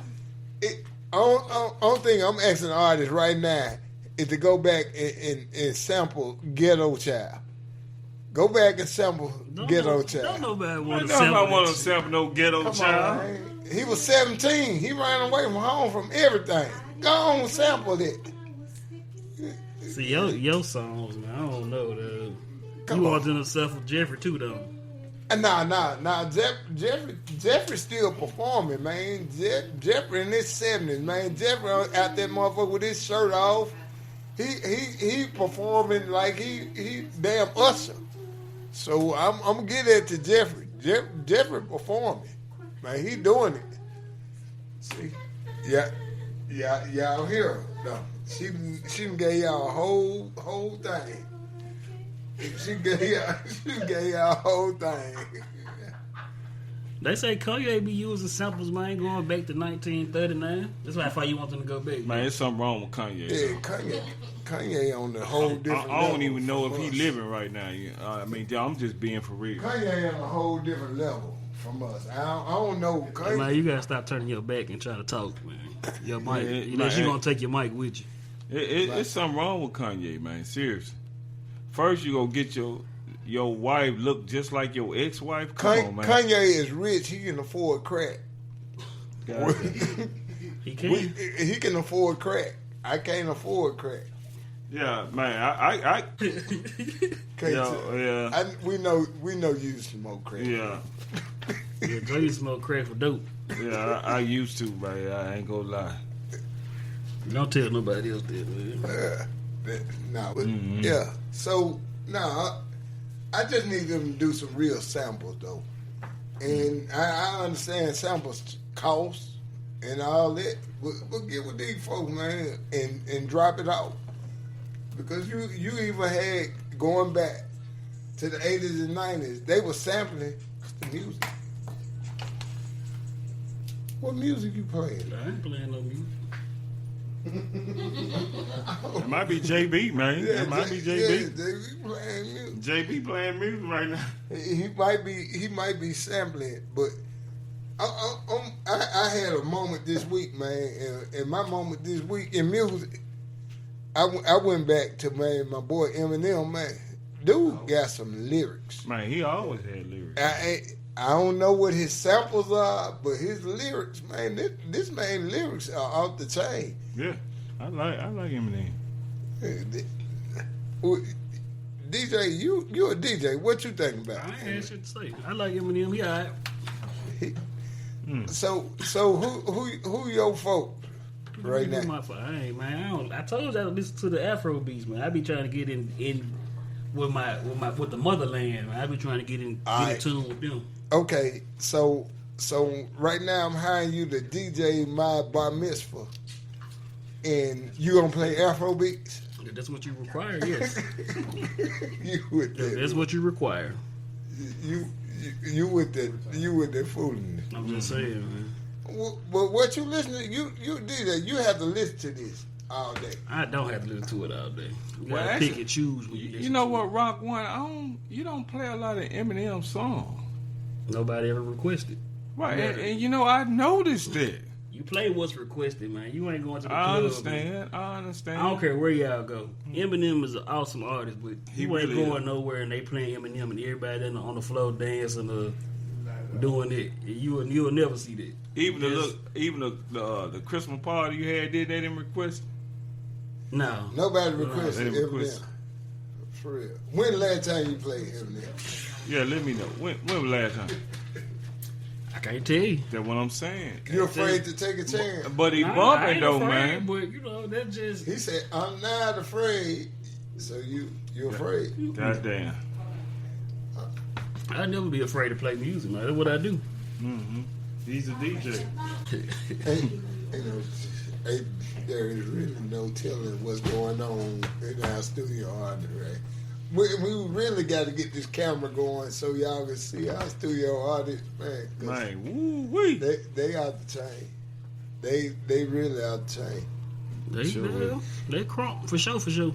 Only thing I'm asking artists right now is to go back and sample Ghetto Child. Go back and sample Ghetto Child. Don't nobody want to Nobody sample want that to shit. sample no ghetto Come child. on, man. He was 17. He ran away from home from everything. Go on, sample it. See your songs, man. I don't know. Though. Come You on. want them to suffer Jeffrey too, though. Nah. Jeffrey's still performing, man. Jeffrey in his 70s, man. Jeffrey out that motherfucker with his shirt off. He performing like he damn Usher. So I'm gonna give that to Jeffrey. Jeffrey performing, man. He doing it. See, y'all hear her? No, she done gave y'all a whole thing. She gave y'all a whole thing. They say Kanye be using samples, man, going back to 1939. That's why you want them to go back. Man, there's something wrong with Kanye. Yeah, Kanye on the whole different. I don't level even know if from he us. living right now. I mean, I'm just being for real. Kanye on a whole different level from us. I don't know. Hey, Kanye, man, you gotta stop turning your back and try to talk, man. Your mic, Yeah, unless you man. gonna take your mic with you. It's something wrong with Kanye, man. Seriously. First, you go get your wife look just like your ex-wife. Come on, man. Kanye is rich. He can afford crack. God. He can't. He can afford crack. I can't afford crack. Yeah, man. I Can't yeah. we know you smoke crack. Yeah. Yeah, Joe used to smoke crack for dope. Yeah, I used to, man. I ain't gonna lie. Don't tell nobody else that, man. But, yeah. So No, I just need them to do some real samples though, and I understand samples cost and all that, but get with these folks, man, and drop it out because you even had going back to the 80s and 90s, they were sampling the music. What music you playing? I ain't playing no music. It might be JB, man. Yeah, It might be Yeah, JB. JB playing music. JB playing music right now. He might be sampling, but I had a moment this week, man, and my moment this week in music, I went back to my boy Eminem, man. Dude got some lyrics. Man, he always had lyrics. I don't know what his samples are, but his lyrics, man, this man lyrics are off the chain. Yeah, I like Eminem. DJ, you a DJ. What you think about? I ain't had shit to say. I like Eminem. He alright. So who your folks right now? I told you I listen to the Afro beats, man. I be trying to get in with the motherland. Man. I be trying to get in tune with them. Okay, so right now I'm hiring you to DJ my bar mitzvah, and you gonna play Afro beats? If that's what you require, yes. You with If that? that's what you require. You with that fooling? I'm just saying, man. But what you listening? You DJ. You have to listen to this all day. I don't have to listen to it all day. You Well, gotta actually, pick and choose. When You know what, Rock One? You don't play a lot of Eminem songs. Nobody ever requested. Right, Yeah. and you know, I noticed that. You play what's requested, man. You ain't going to the I club. understand. Man. I understand. I don't care where y'all go. Eminem is an awesome artist, but He you ain't really going is. nowhere and they playing Eminem and everybody on the floor dancing doing it. You'll never see that. Even Yes. the Christmas party you had, they didn't request. No. Nobody they requested didn't Eminem. request. For real. When the last time you played Eminem? Yeah, let me know. When was the last time? I can't tell you. That's what I'm saying. You afraid to take a chance? But he I bumping ain't though, afraid, man. But you know, that just He said, "I'm not afraid." So you afraid? Goddamn. I'd never be afraid to play music, man. That's what I do. Mm-hmm. He's a DJ. There is really no telling what's going on in our studio, right? We really got to get this camera going so y'all can see our studio artists, man. 'Cause Man, woo-wee. they out the chain. They really out the chain. They crump for sure.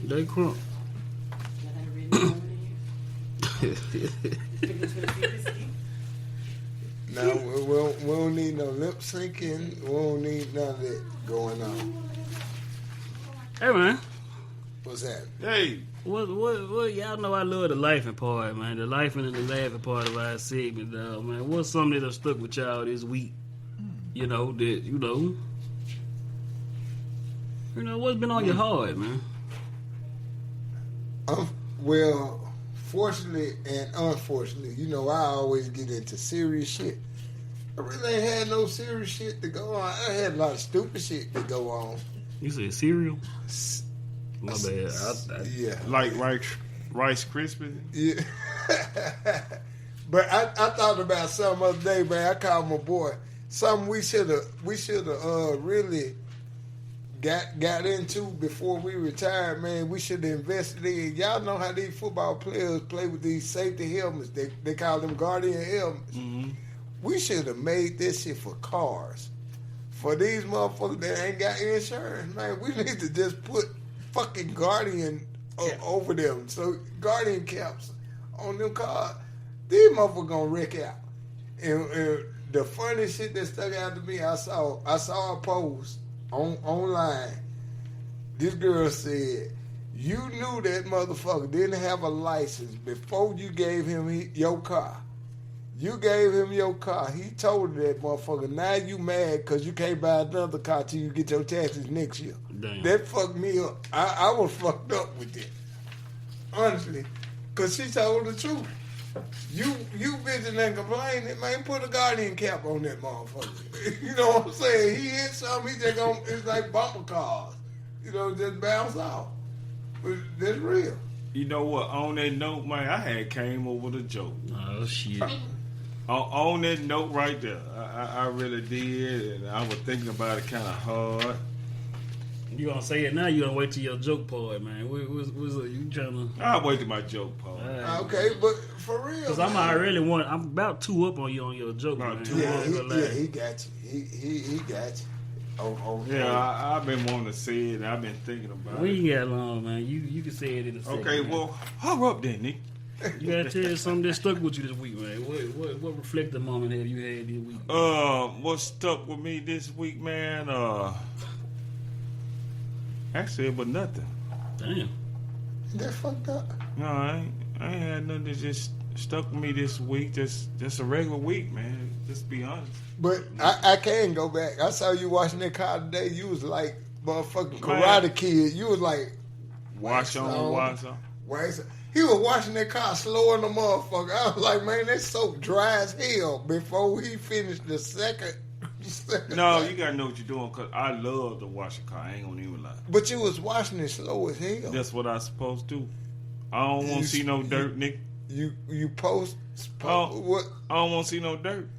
They crump. Now we don't need no lip syncing. We don't need none of that going on. Hey man, What's happening? Hey, what y'all know I love the laughing part, man. The laughing and the laughing part of our segment, dog, man. What's something that have stuck with y'all this week? You know, what's been on your heart, man? Well, fortunately and unfortunately, I always get into serious shit. I really ain't had no serious shit to go on. I had a lot of stupid shit to go on. You said cereal? My bad. Yeah. like Rice Krispies. Yeah. But I thought about something other day, man. I called my boy. Something we should have really got into before we retired, man. We should have invested in. Y'all know how these football players play with these safety helmets. They call them Guardian helmets. Mm-hmm. We should have made this shit for cars. For these motherfuckers that ain't got insurance, man, we need to just put fucking Guardian over them. So Guardian caps on them cars. These motherfuckers gonna wreck out. And the funny shit that stuck out to me, I saw a post online. This girl said, "You knew that motherfucker didn't have a license before you gave him your car. You gave him your car. He told that motherfucker, now you mad because you can't buy another car till you get your taxes next year." Damn. That fucked me up. I was fucked up with it. Honestly. Because she told the truth. You bitching and complaining, man, put a Guardian cap on that motherfucker. You know what I'm saying? He hit something, he just gonna, it's like bumper cars. Just bounce off. But that's real. You know what? On that note, man, I had came over the joke. Oh shit. On that note right there, I really did, and I was thinking about it kind of hard. You gonna say it now? You gonna wait till your joke part, man? What's you trying to? I'll wait till my joke part. Okay, but for real, Because I'm about 2 up on you on your joke, man. Yeah, he got you. He got you. Oh, Yeah, I've been wanting to say it, and I've been thinking about We it. ain't got long, man. You can say it in a second. Okay, man. well, hurry up then, Nick. You gotta tell us something that stuck with you this week, man. What reflective moment have you had this week? What stuck with me this week, man? Actually, it was nothing. Damn. that fucked up. No, I ain't had nothing that just stuck with me this week. Just a regular week, man. Just be honest. But I can go back. I saw you washing that car today. You was like motherfucking Karate Kid. You was like Wash on, wash on. wax. He was washing that car slower than the motherfucker. I was like, man, that soap dry as hell before he finished the second. No, you gotta know what you're doing, cause I love to wash a car. I ain't gonna even lie. But you was washing it slow as hell. That's what I supposed to do. I don't want to see no dirt, Nick. You post Oh. what? I don't want to see no dirt.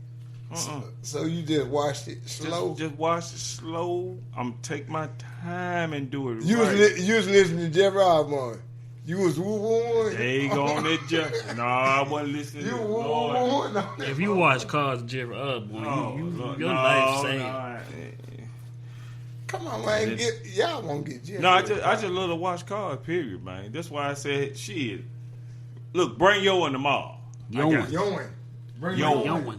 So you just washed it slow. Just wash it slow. I'm take my time and do it You right. was listening to Jeffrey Osborne. You was woo-wooing. There you go on that Jeff. No, I wasn't listening You to it. woo-wooing. If you watch Cars with Jeffrey Osborne, your life saved. Come on, man. Y'all won't get Jeffrey. No, I just love to watch cars, period, man. That's why I said, shit. Look, bring yo in the mall. Yoin. Yoin.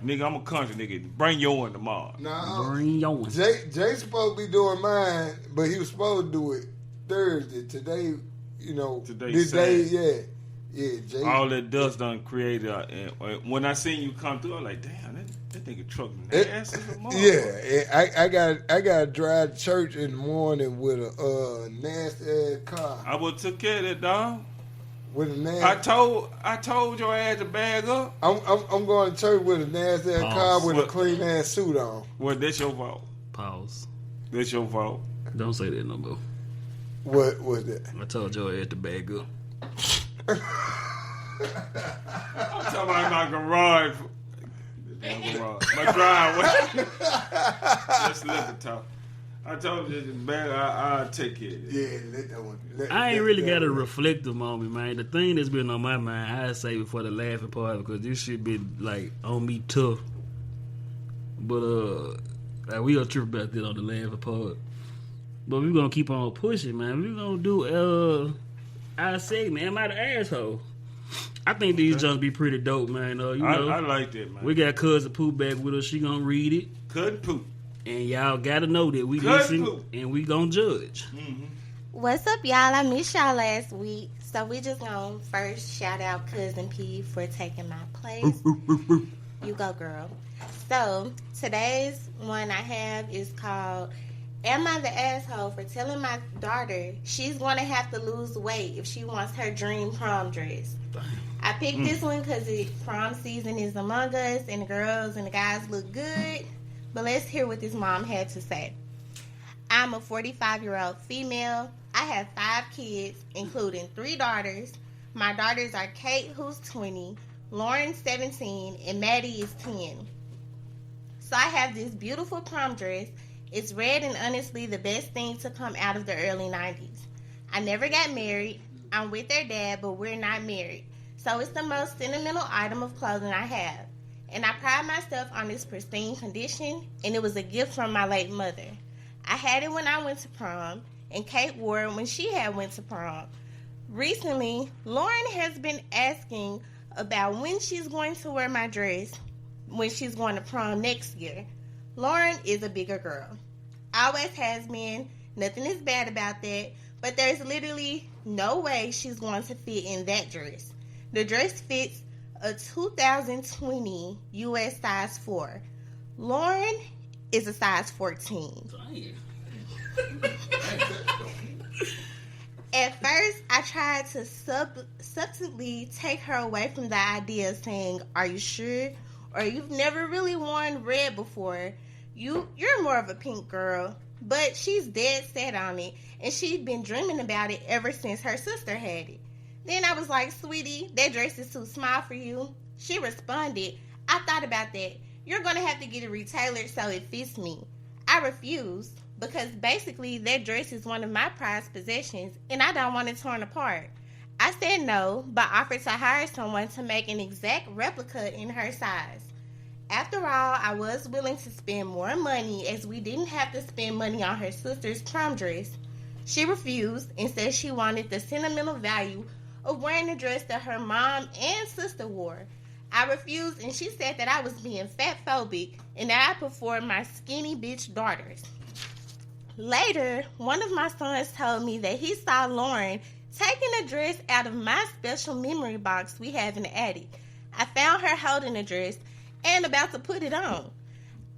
Nigga, I'm a country nigga. Bring yo in the mall. Nah, Bring Yoin. Jay supposed to be doing mine, but he was supposed to do it Thursday. Today, this day, yeah, Jay. All that dust done created. And when I seen you come through, I was like, damn, that nigga truck nasty as a motherfucker. Yeah, I got to drive to church in the morning with a nasty ass car. I would took care of that, dog. With a nasty. I told your ass to bag up. I'm going to church with a nasty ass car with a clean ass suit on. Well, that's your fault. Pause. That's your fault. Don't say that no more. What was that? I told your ass to bag up. I'm talking about my garage. My driveway. Let's let it talk. I told you, man, I'll take care of it. Yeah, let that one. I ain't really got a reflective moment, man. The thing that's been on my mind, I say before the laughing part, because this shit been like on me tough. But like, we gonna trip about that on the laughing part. But we gonna keep on pushing, man. We gonna do our segment. Am I the asshole? I think these jumps be pretty dope, man. I like that, man. We got Cousin Pooh back with us. She gonna read it. Cousin Pooh. And y'all gotta know that we Cousin listen Pooh. and we gonna judge. Mm-hmm. What's up, y'all? I missed y'all last week. So we just gonna first shout out Cousin P for taking my place. You go, girl. So today's one I have is called Am I the Asshole for Telling My Daughter She's Gonna Have to Lose Weight If She Wants Her Dream Prom Dress? I picked this one because prom season is among us and the girls and the guys look good. But let's hear what this mom had to say. I'm a 45-year-old female. I have 5 kids, including 3 daughters. My daughters are Kate, who's 20, Lauren, 17, and Maddie is 10. So I have this beautiful prom dress. It's red and honestly the best thing to come out of the early 90s. I never got married. I'm with their dad, but we're not married. So it's the most sentimental item of clothing I have. And I pride myself on this pristine condition, and it was a gift from my late mother. I had it when I went to prom, and Kate wore it when she had went to prom. Recently, Lauren has been asking about when she's going to wear my dress when she's going to prom next year. Lauren is a bigger girl. Always has been. Nothing is bad about that, but there's literally no way she's going to fit in that dress. The dress fits a 2020 US size 4. Lauren is a size 14. At first, I tried to subtly take her away from the idea of saying, "Are you sure?" Or "You've never really worn red before. You're more of a pink girl." But she's dead set on it, and she'd been dreaming about it ever since her sister had it. Then I was like, sweetie, that dress is too small for you. She responded, I thought about that. You're going to have to get it retailored so it fits me. I refused because basically that dress is one of my prized possessions and I don't want it torn apart. I said no, but offered to hire someone to make an exact replica in her size. After all, I was willing to spend more money as we didn't have to spend money on her sister's prom dress. She refused and said she wanted the sentimental value of wearing a dress that her mom and sister wore. I refused and she said that I was being fat phobic and that I preferred my skinny bitch daughters. Later, one of my sons told me that he saw Lauren taking a dress out of my special memory box we have in the attic. I found her holding the dress and about to put it on.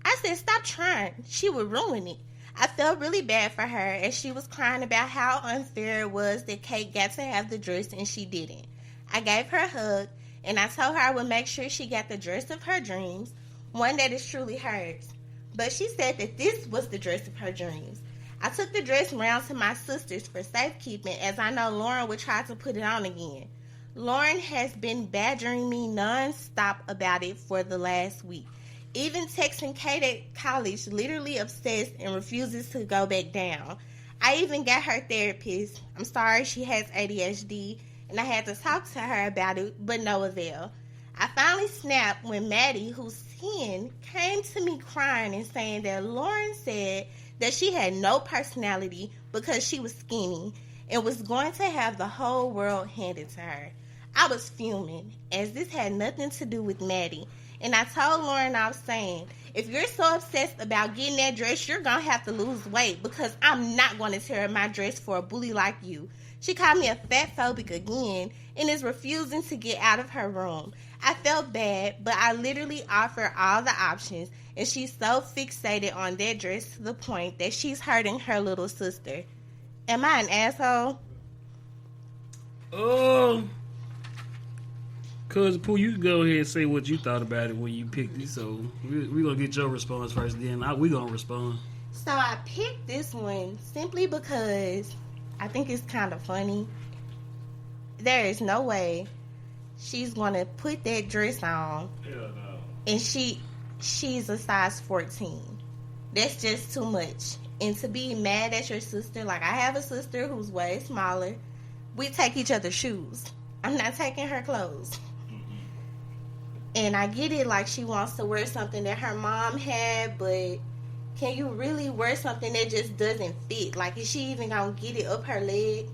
I said, stop trying. She would ruin it. I felt really bad for her as she was crying about how unfair it was that Kate got to have the dress and she didn't. I gave her a hug and I told her I would make sure she got the dress of her dreams, one that is truly hers. But she said that this was the dress of her dreams. I took the dress round to my sisters for safekeeping as I know Lauren would try to put it on again. Lauren has been badgering me non-stop about it for the last week. Even texting Kate at college, literally obsessed and refuses to go back down. I even got her therapist. I'm sorry she has ADHD, and I had to talk to her about it, but no avail. I finally snapped when Maddie, who's 10, came to me crying and saying that Lauren said that she had no personality because she was skinny and was going to have the whole world handed to her. I was fuming, as this had nothing to do with Maddie. And I told Lauren I was saying, if you're so obsessed about getting that dress, you're going to have to lose weight because I'm not going to tear up my dress for a bully like you. She called me a fat phobic again and is refusing to get out of her room. I felt bad, but I literally offered all the options, and she's so fixated on that dress to the point that she's hurting her little sister. Am I an asshole? Cuz Pooh, you can go ahead and say what you thought about it when you picked it. So we're going to get your response first, then we're going to respond. So I picked this one simply because I think it's kind of funny. There is no way she's going to put that dress on. Hell no. And she's a size 14. That's just too much. And to be mad at your sister, like I have a sister who's way smaller. We take each other's shoes. I'm not taking her clothes. And I get it, like she wants to wear something that her mom had, but can you really wear something that just doesn't fit? Like, is she even gonna get it up her leg?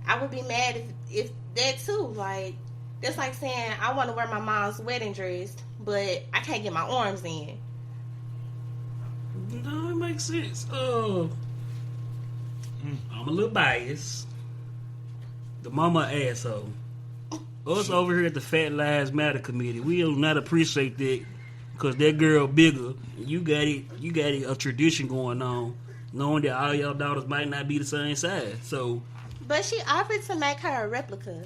I would be mad if that too. Like, that's like saying I want to wear my mom's wedding dress, but I can't get my arms in. No, it makes sense. I'm a little biased. The mama asshole. Us over here at the Fat Lives Matter Committee, we do not appreciate that because that girl bigger. You got a tradition going on, knowing that all y'all daughters might not be the same size. So, but she offered to make her a replica.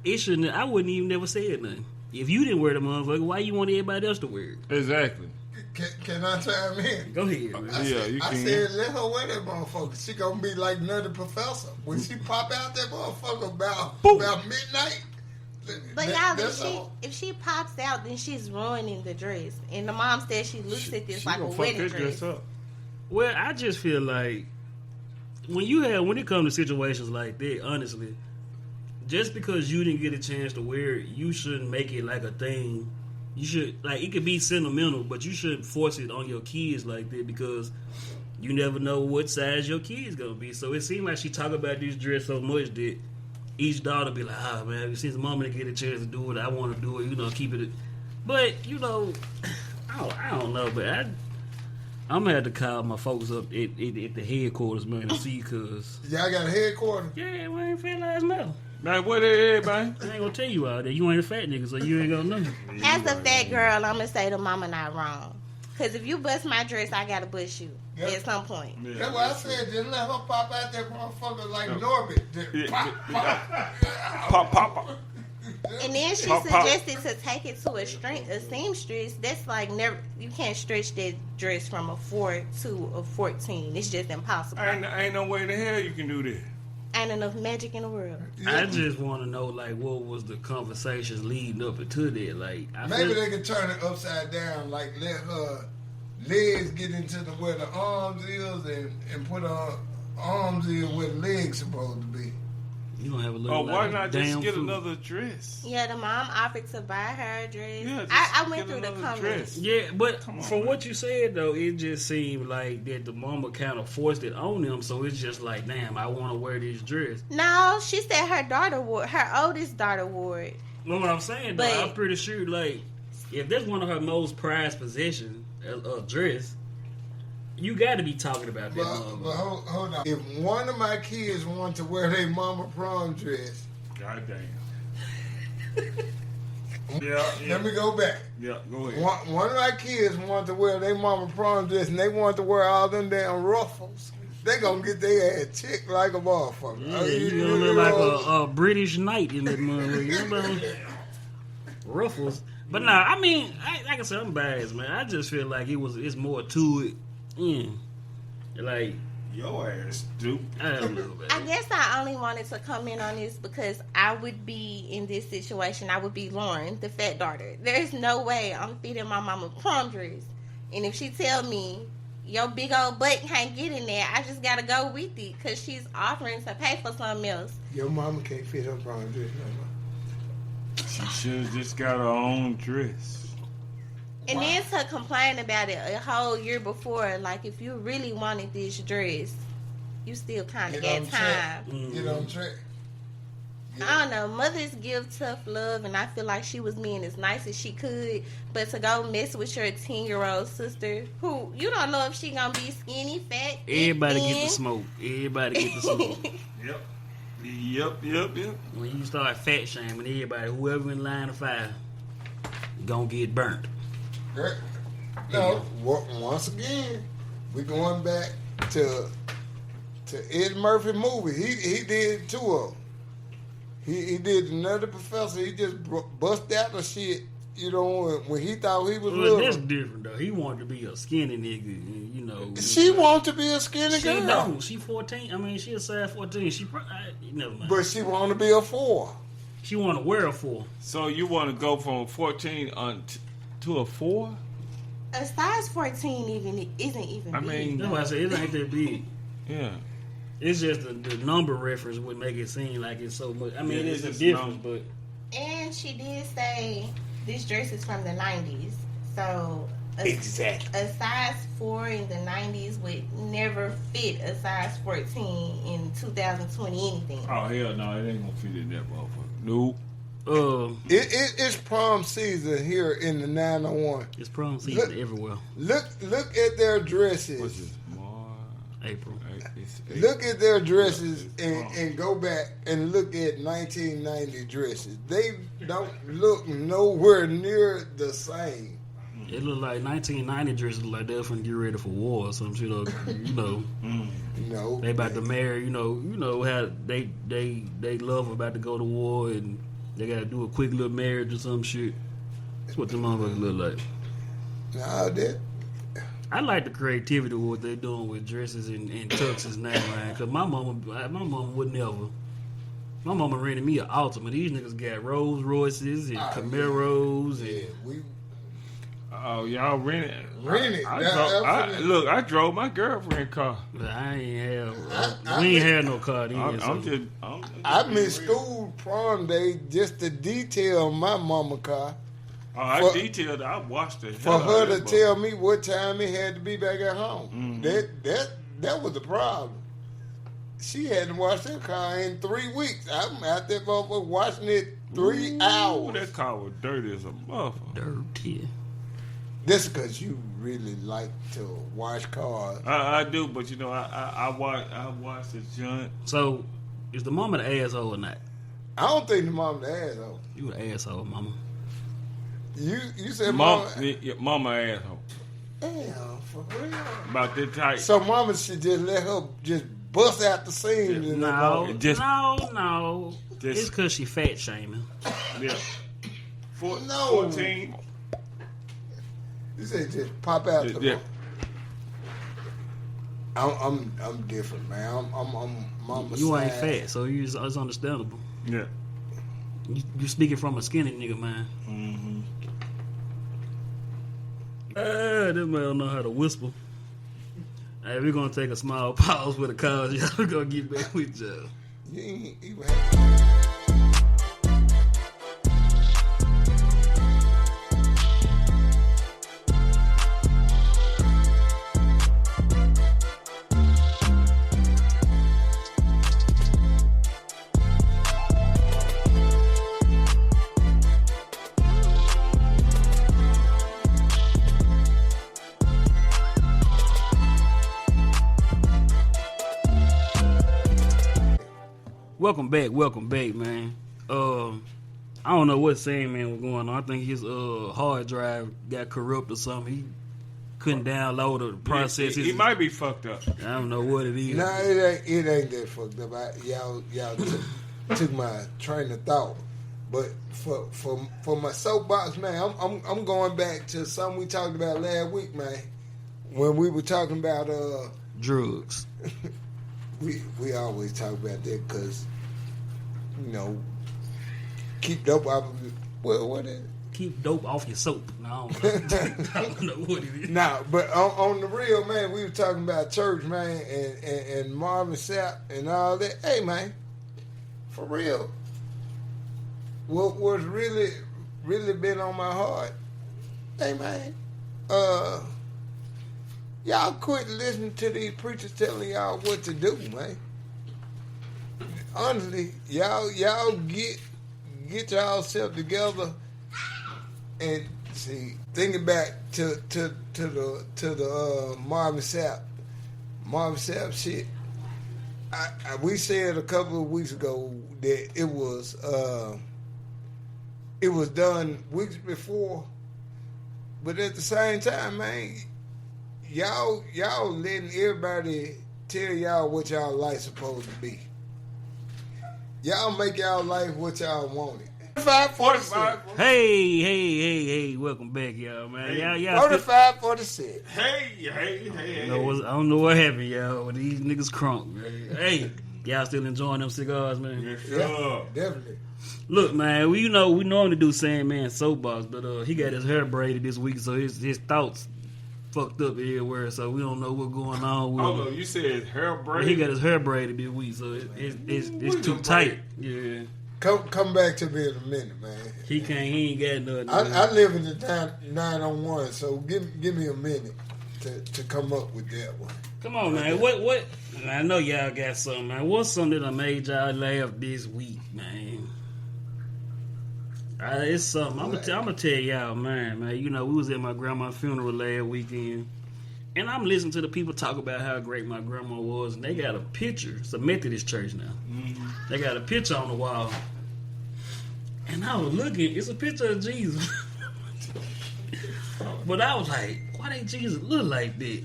It shouldn't. I wouldn't even never said nothing. If you didn't wear the motherfucker, why you want everybody else to wear it? Exactly. Can I chime in? Go ahead, man. I said, let her wear that motherfucker. She gonna be like Nutty Professor. When she pop out that motherfucker about midnight. But y'all, if she pops out, then she's ruining the dress. And the mom said she looks at this like a wedding dress. Up. Well, I just feel like when it comes to situations like that, honestly, just because you didn't get a chance to wear it, you shouldn't make it like a thing. You should, like, it could be sentimental, but you shouldn't force it on your kids like that because you never know what size your kid's gonna be. So it seemed like she talked about this dress so much that each daughter be like, man, since mama didn't get a chance to do it, I want to do it, keep it. But, I don't know, but I'm going to have to call my folks up at the headquarters, man, to see, because... Y'all got a headquarters? Yeah, we ain't Fat Lives Matter. Man, what they at, man? I ain't going to tell you all that. You ain't a fat nigga, so you ain't going to know. As a fat girl, I'm going to say the mama not wrong. Because if you bust my dress, I got to bust you at some point. Yeah. That's what I said. Just let her pop out that motherfucker like Norbit. Pop. And then she suggested to take it to a seamstress. That's like you can't stretch that dress from a 4 to a 14. It's just impossible. Ain't no way in the hell you can do that. ain't enough magic in the world. I just want to know, like, what was the conversations leading up to that? Like, Maybe they could turn it upside down, like let her legs get into where the arms is, and put her arms in where the legs supposed to be. You don't have a little. Oh, why like, not damn just get food. another dress? Yeah, the mom offered to buy her a dress. Yeah, just I went get through the another comments. dress. Yeah, but Come on, from man. what you said though, it just seemed like that the mama kind of forced it on them. So it's just like, damn, I want to wear this dress. No, she said her oldest daughter wore it. You know what I'm saying? Though, But- I'm pretty sure, like, if that's one of her most prized possessions, a dress, you got to be talking about that. But motherfucker. hold on. If one of my kids want to wear their mama prom dress, God damn. Yeah, let me go back. Yeah, go ahead. One of my kids want to wear their mama prom dress, and they want to wear all them damn ruffles. They gonna get their ass checked like a motherfucker. Yeah, you gonna look like a British knight in that motherfucker. You know? Ruffles. But nah, I mean, like I said, I'm biased, man. I just feel like it's more to it. Yeah. Like, Your ass, dude. I don't know, man. I guess I only wanted to comment on this because I would be in this situation. I would be Lauren, the fat daughter. There's no way I'm feeding my mama prom dress. And if she tell me, your big old butt can't get in there, I just got to go with it because she's offering to pay for something else. Your mama can't fit her prom dress no more. She should have just got her own dress. And then to complain about it a whole year before, like if you really wanted this dress, you still kind of Get on got time. Mm-hmm. Get on track. I don't know. Mothers give tough love, and I feel like she was being as nice as she could. But to go mess with your 10-year-old sister, who you don't know if she gonna be skinny, fat, Everybody get the thin. smoke. Everybody get the smoke. Yep. When you start fat shaming everybody, whoever in line of fire, gonna get burnt. Right? No, once again, we going back to Ed Murphy movie. He did two of them. He did another professor. He just bust out the shit. You know, when he thought he was Well, that's little. different though. He wanted to be a skinny nigga, and, you know. She want to be a skinny She girl, don't. She 14. I mean, she a size 14. She never mind. but she want to be a 4. She want to wear a 4. So you want to go from 14 to a 4? A size 14 isn't even I big. mean, That's why I said it ain't that big. yeah. It's just the number reference would make it seem like it's so much. I mean, Yeah, it is a it's difference, number. but And she did say this dress is from the 90s. So a size 4 in the 90s would never fit a size 14 in 2020 anything. Oh, hell no. It ain't going to fit in that motherfucker. Nope. It's prom season here in the 901. it's prom season everywhere. Look at their What's dresses. this? March? April. Look at their dresses and go back and look at 1990 dresses. They don't look nowhere near the same. It look like 1990 dresses look like they're finna get ready for war or some shit. Or, you know, No, they about to marry. You know how they love about to go to war and they got to do a quick little marriage or some shit. That's what the motherfuckers look like. Nah, that I like the creativity of what they're doing with dresses and tuxes now, man. Cause my mama would never. My mama rented me an Altima. These niggas got Rolls Royces and Camaros and yeah, we Oh, y'all rent it? Rented. I drove my girlfriend car. but I ain't have. We ain't had no car then. I missed school prom day just to detail my mama car I for- detailed it. I watched it. for her to tell me what time it had to be back at home. That was the problem. She hadn't washed her car in 3 weeks. I'm out there motherfucker washing it 3 hours. That car was dirty as a motherfucker. Dirty. That's because you really like to wash cars. I do, but you know, I watched the joint. So, is the mama the asshole or not? I don't think the mom the asshole. You an asshole, mama. You said Mama, mama. mama asshole. Damn, for real. About that type. So mama should just let her just bust out the seams. in that No, motherfucker. no. It's because she fat shaming. Yeah. No. 14. You said just pop out the Yeah. I'm different, man. I'm mama You ain't side. fat, so it's understandable. Yeah. You speaking from a skinny nigga, man. Mm-hmm. This man know how to whisper. Hey, we're gonna take a small pause for the cause. Y'all we gonna get back with y'all. You ain't even have Welcome back, man. I don't know what Sandman was going on. I think his hard drive got corrupt or something. He couldn't download or process He it. might be fucked up. I don't know what it is. Nah, it ain't that fucked up. Y'all took my train of thought. But for my soapbox, man, I'm going back to something we talked about last week, man. When we were talking about Drugs. we always talk about that because, you know, keep dope out of it. What is it? Keep dope off your soap. No, I don't know, I don't know what it is. Nah, but on the real, man, we were talking about church, man, and Marvin Sapp and all that. Hey, man, for real, what was really been on my heart, hey, man, y'all quit listening to these preachers telling y'all what to do, man. Honestly, y'all get y'allself together and see. Thinking back to the Marvin Sapp shit. We said a couple of weeks ago that it was done weeks before, but at the same time, man, y'all letting everybody tell y'all what y'all life supposed to be. Y'all make y'all life what y'all want it. 45. Hey, welcome back, y'all, man. Y'all 45 for the set. Hey. I don't know what happened, y'all. With these niggas crunk, man. Hey, y'all still enjoying them cigars, man? Yes, Yeah, sir. definitely. Look, man, we normally do Sandman soapbox, but he got his hair braided this week, so his thoughts fucked up everywhere, so we don't know what's going on with Hold him. on, you said hair But braid? he got his hair braided this week, so it's too tight. Yeah, Come back to me in a minute, man. he ain't got nothing. I live in the 901, so give me a minute to come up with that one. Come on, man. What? I know y'all got something, man. What's something that made y'all laugh this week, man? It's something. I'm gonna tell y'all, man. You know, we was at my grandma's funeral last weekend, and I'm listening to the people talk about how great my grandma was, and they got a picture. It's a Methodist church now. Mm-hmm. They got a picture on the wall, and I was looking. It's a picture of Jesus, but I was like, why didn't Jesus look like that?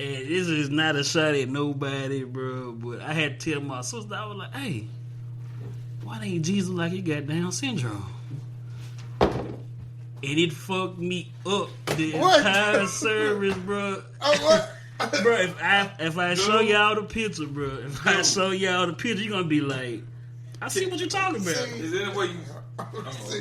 And this is not a shot at nobody, bro. But I had to tell my sister, I was like, hey, why ain't Jesus like he got Down syndrome? And it fucked me up the entire service, bro. Oh, what? Bro, if I show y'all the picture, bro, you're gonna be like, I see what you're talking about. Is that what you...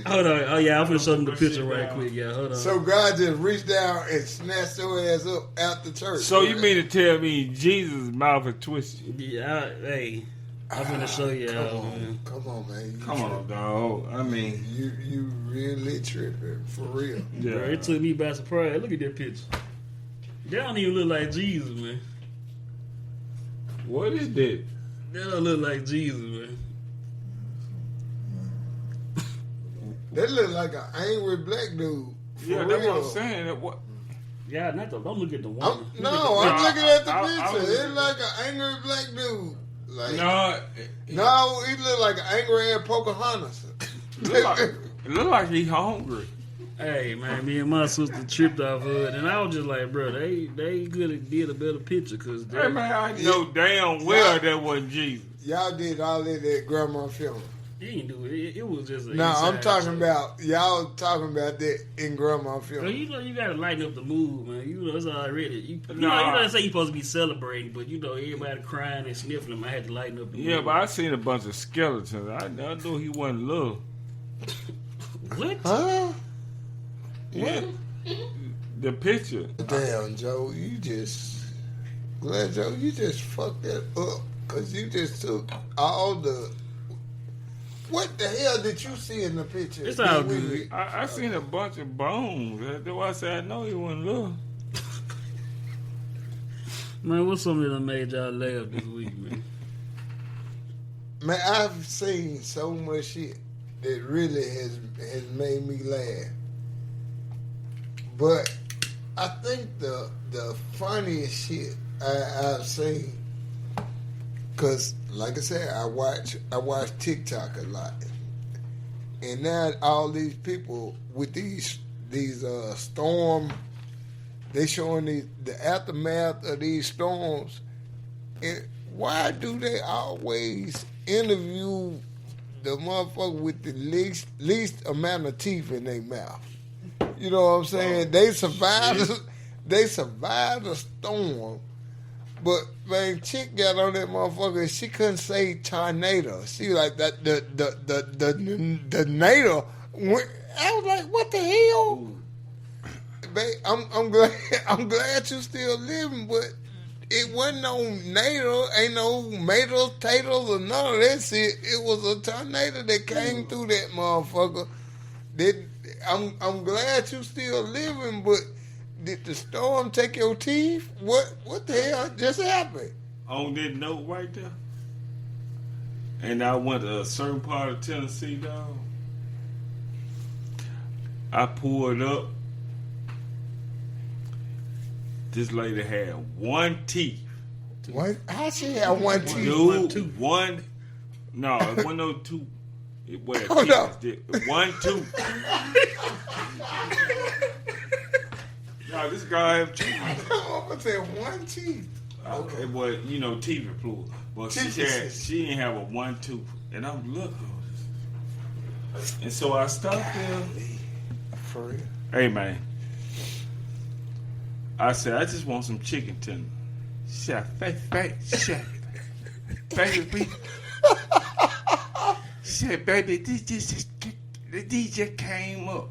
Hold on. Oh, yeah, I'm gonna show them the picture right quick, yeah. Hold on. So God just reached down and snatched your ass up out the church. So you mean to tell me Jesus' mouth is twisted? Yeah, hey, I'm gonna show y'all, man. Come on, man. Come on, dog. I mean... You really tripping, for real. Yeah. Bro, it took me by surprise. Look at that picture. They don't even look like Jesus, man. What is that? They don't look like Jesus, man. They look like an angry black dude. For Yeah, real. that's what I'm saying. What? Yeah, don't look at the woman. I'm looking at the I picture. was- It's like an angry black dude. Like, No, he look like an angry ass Pocahontas. it look like he hungry. Hey, man, me and my sister tripped off of it, and I was just like, bro, they could have did a better picture, because Hey, man, I know damn well that wasn't Jesus. Y'all did all that at grandma's funeral. He didn't do it. It was just. No, I'm talking about y'all talking about that in Grandma film. You know, you gotta lighten up the mood, man. You know, it's already. You know, Nah. they say you're supposed to be celebrating, but you know, everybody crying and sniffling. I had to lighten up the mood. Yeah, but I seen a bunch of skeletons. I knew he wasn't little. What? Huh? Yeah. The picture. Damn, Joe, you just fucked that up because you just took all the. What the hell did you see in the picture? It's all good. I seen a bunch of bones. That's why I said I know he wasn't little. Man, what's something that made y'all laugh this week, man? Man, I've seen so much shit that really has made me laugh. But I think the funniest shit I've seen, cause like I said, I watch TikTok a lot, and now all these people with these storm, they showing the aftermath of these storms. And why do they always interview the motherfucker with the least amount of teeth in their mouth? You know what I'm saying? They survived the storm. But man, chick got on that motherfucker. She couldn't say tornado. She like that the NATO. I was like, what the hell? Babe, I'm glad you still living, but it wasn't no NATO, ain't no potatoes or none of that shit. It was a tornado that came through that motherfucker. I'm glad you still living, but did the storm take your teeth? What the hell just happened? On that note right there. And I went to a certain part of Tennessee, dog. I pulled up. This lady had one teeth. What? How she had one teeth? Dude, one. No, it wasn't no two. It was Hold up. one tooth. No, this guy have two. I said one teeth. Okay, well, you know, teeth are plural. But she didn't have a one tooth. And I'm looking. And so I stopped there. For real? Hey, man. I said, I just want some chicken tender. She said, baby. She said, baby, these just came up.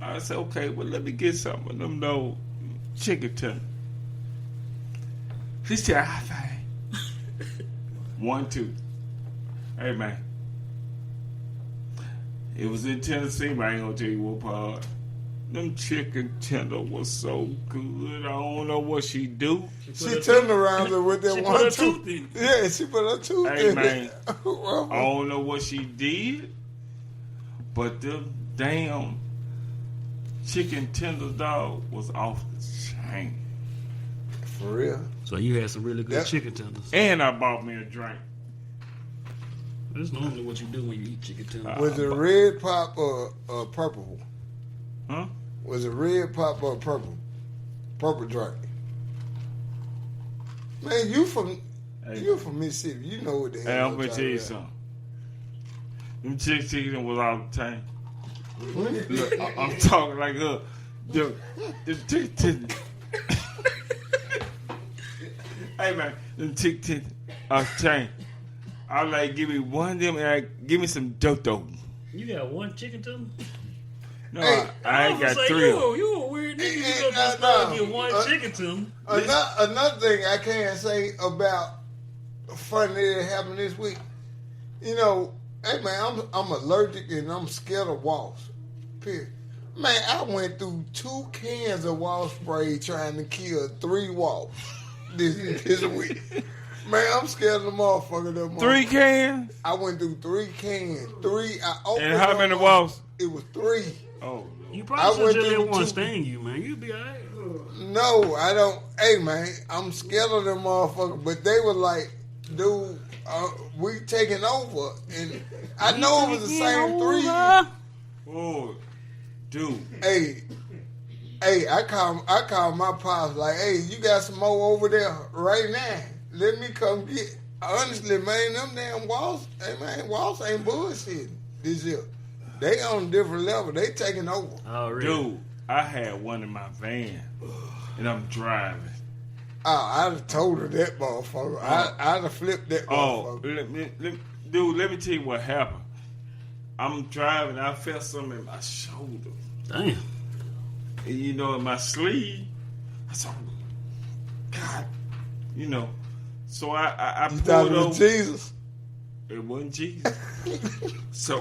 I said, okay, well, let me get some of them, no chicken tender. She said, fine. 1, 2. Hey, man. It was in Tennessee, but I ain't gonna tell you what part. Them chicken tender was so good. I don't know what she do. She turned around with that She one put her tooth. tooth in. Yeah, she put her tooth Hey, in. man. I don't know what she did, but the damn chicken tender dog was off the chain. For real? So you had some really good Yep. chicken tenders. And I bought me a drink. That's normally what you do when you eat chicken tenders. Was it red pop or purple? Huh? Was it red pop or purple? Purple drink. Man, you from Mississippi. You know what the hell. Hey, I'm gonna talking tell you about. something. Them chicken was all the time. Look, I'm talking like her. The chicken tender. Hey man, them chicken tender all the time. I was like, give me one of them and give me some dodo. You got one chicken tender? No, Hey, I ain't got say, 3 of them. you a weird nigga. You Hey, go to the no, store and no. get one chicken tender. Another thing I can't say about funny that happened this week. You know, hey man, I'm allergic and I'm scared of wasps. Period. Man, I went through 2 cans of wasp spray trying to kill 3 wasps this week. Man, I'm scared of the motherfucker. 3 cans? I went through 3 cans. 3. I opened And how many them. wasps? It was 3. Oh, You I probably should went just through let one two- sting you, man. You'll be all right. No, I don't. Hey, man, I'm scared of them motherfuckers. But they were like, dude, we taking over. And I know it was the same 3. oh, dude. Hey, I call my pops like, hey, you got some more over there right now? Let me come get. honestly, man, them damn walls, hey, man, walls ain't bullshit this year. They on a different level. They taking over. Oh, really? Dude, I had one in my van, and I'm driving. Oh, I'd have told her that motherfucker. I'd have flipped that Oh, motherfucker. let me tell you what happened. I'm driving. I felt something in my shoulder. Damn. And, you know, in my sleeve. I said, God, you know. So I You pulled thought it over. was Jesus? It wasn't Jesus. So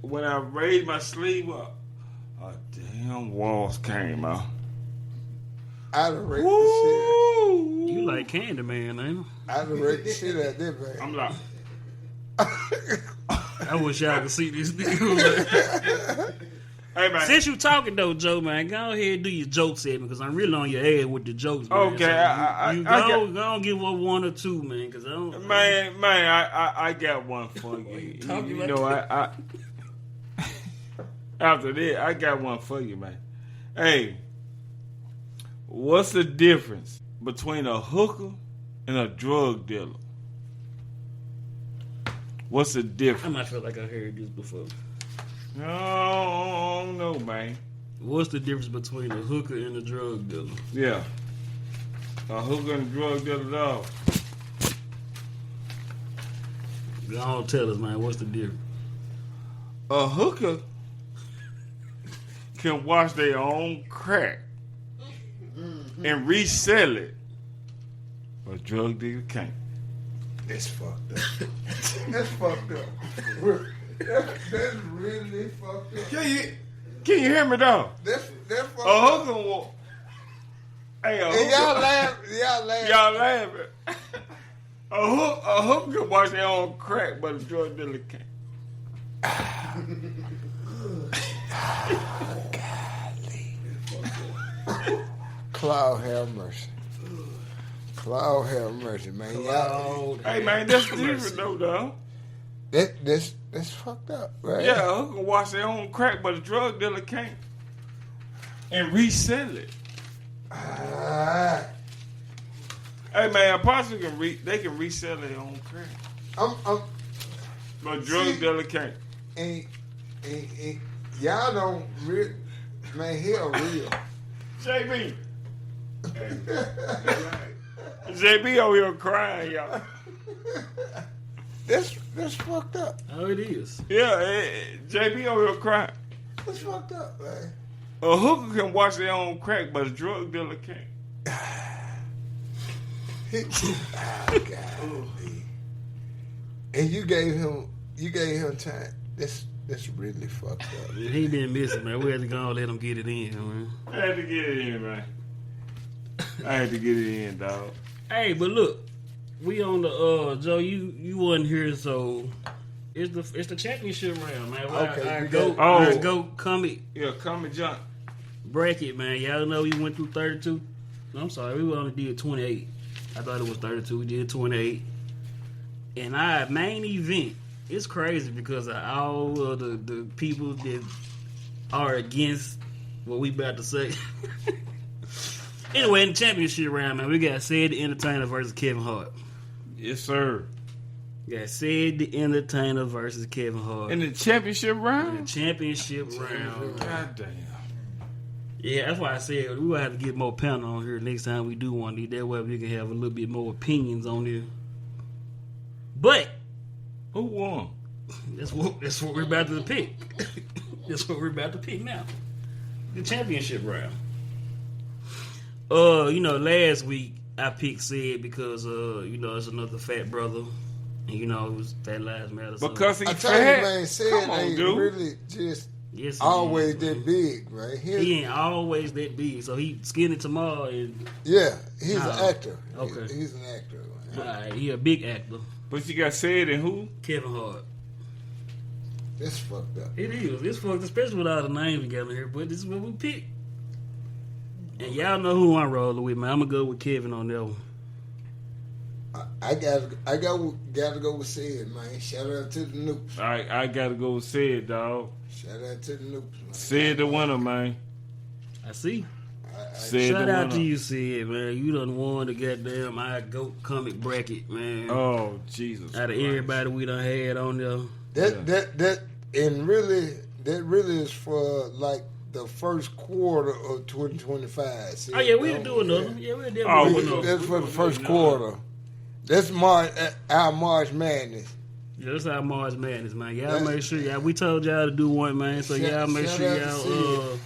when I raised my sleeve up, a damn walls came out. I'd have wrecked the Woo! You like Candyman, ain't you? shit. I'd have wrecked the shit out of that, man. I'm like, I wish y'all could see this nigga. hey man. Since you talking though, Joe, man, go ahead and do your joke segment because I'm really on your ass with the jokes. Man. Okay, So you I go, got- go on, give up one or two, man, because I don't. Man, I got one for you. talking You about know, I after that, I got one for you, man. Hey, what's the difference between a hooker and a drug dealer? What's the I difference? might feel like I heard this before. No, no, man. What's the difference between a hooker and a drug dealer? Yeah, a hooker and a drug dealer, dog. Go on, tell us, man. What's the difference? A hooker can wash their own crack and resell it. A drug dealer can't. That's fucked up. That's fucked up. That's really fucked up. Can you hear me though? That's fucked A up. hooker will. Hey, a And hooker. y'all laugh. Y'all laugh. Y'all laughing. A hooker can wash their own crack, but a drug dealer can't. Cloud have mercy. Cloud have mercy, man. Y'all, Hey man, that's different though, dog. that's fucked up, right? Yeah, a hooker can wash their own crack, but a drug dealer can't. And resell it. Ah, Hey man, a prostitute they can resell their own crack, I'm but a drug See- dealer can't. and y'all don't really, man. Hell real. JB, JB over here crying, y'all. That's fucked up. Oh, it is. Yeah, JB over here crying. That's fucked up, man. A hooker can wash their own crack, but a drug dealer can't. Golly. And you gave him time. That's really fucked up. He been missing, man. We had to go and let him get it in, man. I had to get it in, man. I had to get it in, dog. Hey, but look, we on the Joe. You wasn't here, so it's the championship round, man. Okay, our we go got- our Oh. go comic Yeah, come and jump. bracket, man. Y'all know we went through 32. No, I'm sorry, we only did 28. I thought it was 32. We did 28. And our main event, it's crazy because of all of the people that are against what we about to say. Anyway, in the championship round, man, we got Ced the Entertainer versus Kevin Hart. Yes, sir. We got Ced the Entertainer versus Kevin Hart. In the championship In the round? championship round. God damn. Yeah, that's why I said we will have to get more panel on here next time we do one. That way we can have a little bit more opinions on this. But Who won? that's what we're about to pick. That's what we're about to pick now. The championship round. Last week I picked Ced because it's another fat brother. And it was Fat Lives Matter. So. Because he I tell you, fat. man, said Come on, ain't dude. really just yes, he always is, that man. big, right? He ain't always that big, so he skinny tomorrow and Yeah, he's Nah. an actor. Okay. He's an actor. Man. he a big actor. But you got Ced and who? Kevin Hart. That's fucked up. It is. It's fucked, especially with all the names we got in here, but this is what we picked. And y'all know who I'm rolling with, man. I'm gonna go with Kevin on that one. I gotta go with Sid, man. Shout out to the Noops. I gotta go with Ced, dog. Shout out to the Noops, man. Ced the winner, man. I see. Shout out to you, Sid, man. You done won the goddamn I Goat comic bracket, man. Oh, Jesus. Out of everybody we done had on there. That really is for like the first quarter of 2025. See, Oh, yeah, we'll do another. Yeah, we'll do Oh, another. That's for the first quarter. That's our March Madness. Yeah, that's our March Madness, man. Y'all make sure we told y'all to do one, man. So y'all make shout sure out to y'all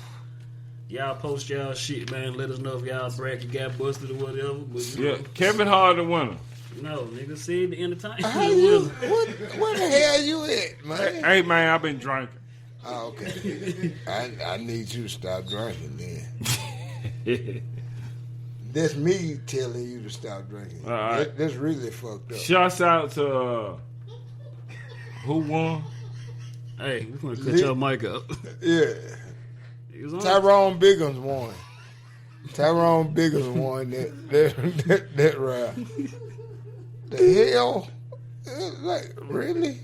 y'all post y'all shit, man. Let us know if y'all bracket got busted or whatever. But, Yeah, Kevin Hart the winner. No, nigga, Sid the entertainment. How you? Where the hell you at, man? Hey, man, I've been drinking. Oh, okay. I need you to stop drinking then. That's me telling you to stop drinking. All right. That's really fucked up. Shouts out to who won? Hey, we gonna cut your mic up. Yeah. Tyrone Biggums won. Tyrone Biggums won that round. The hell? Like, really?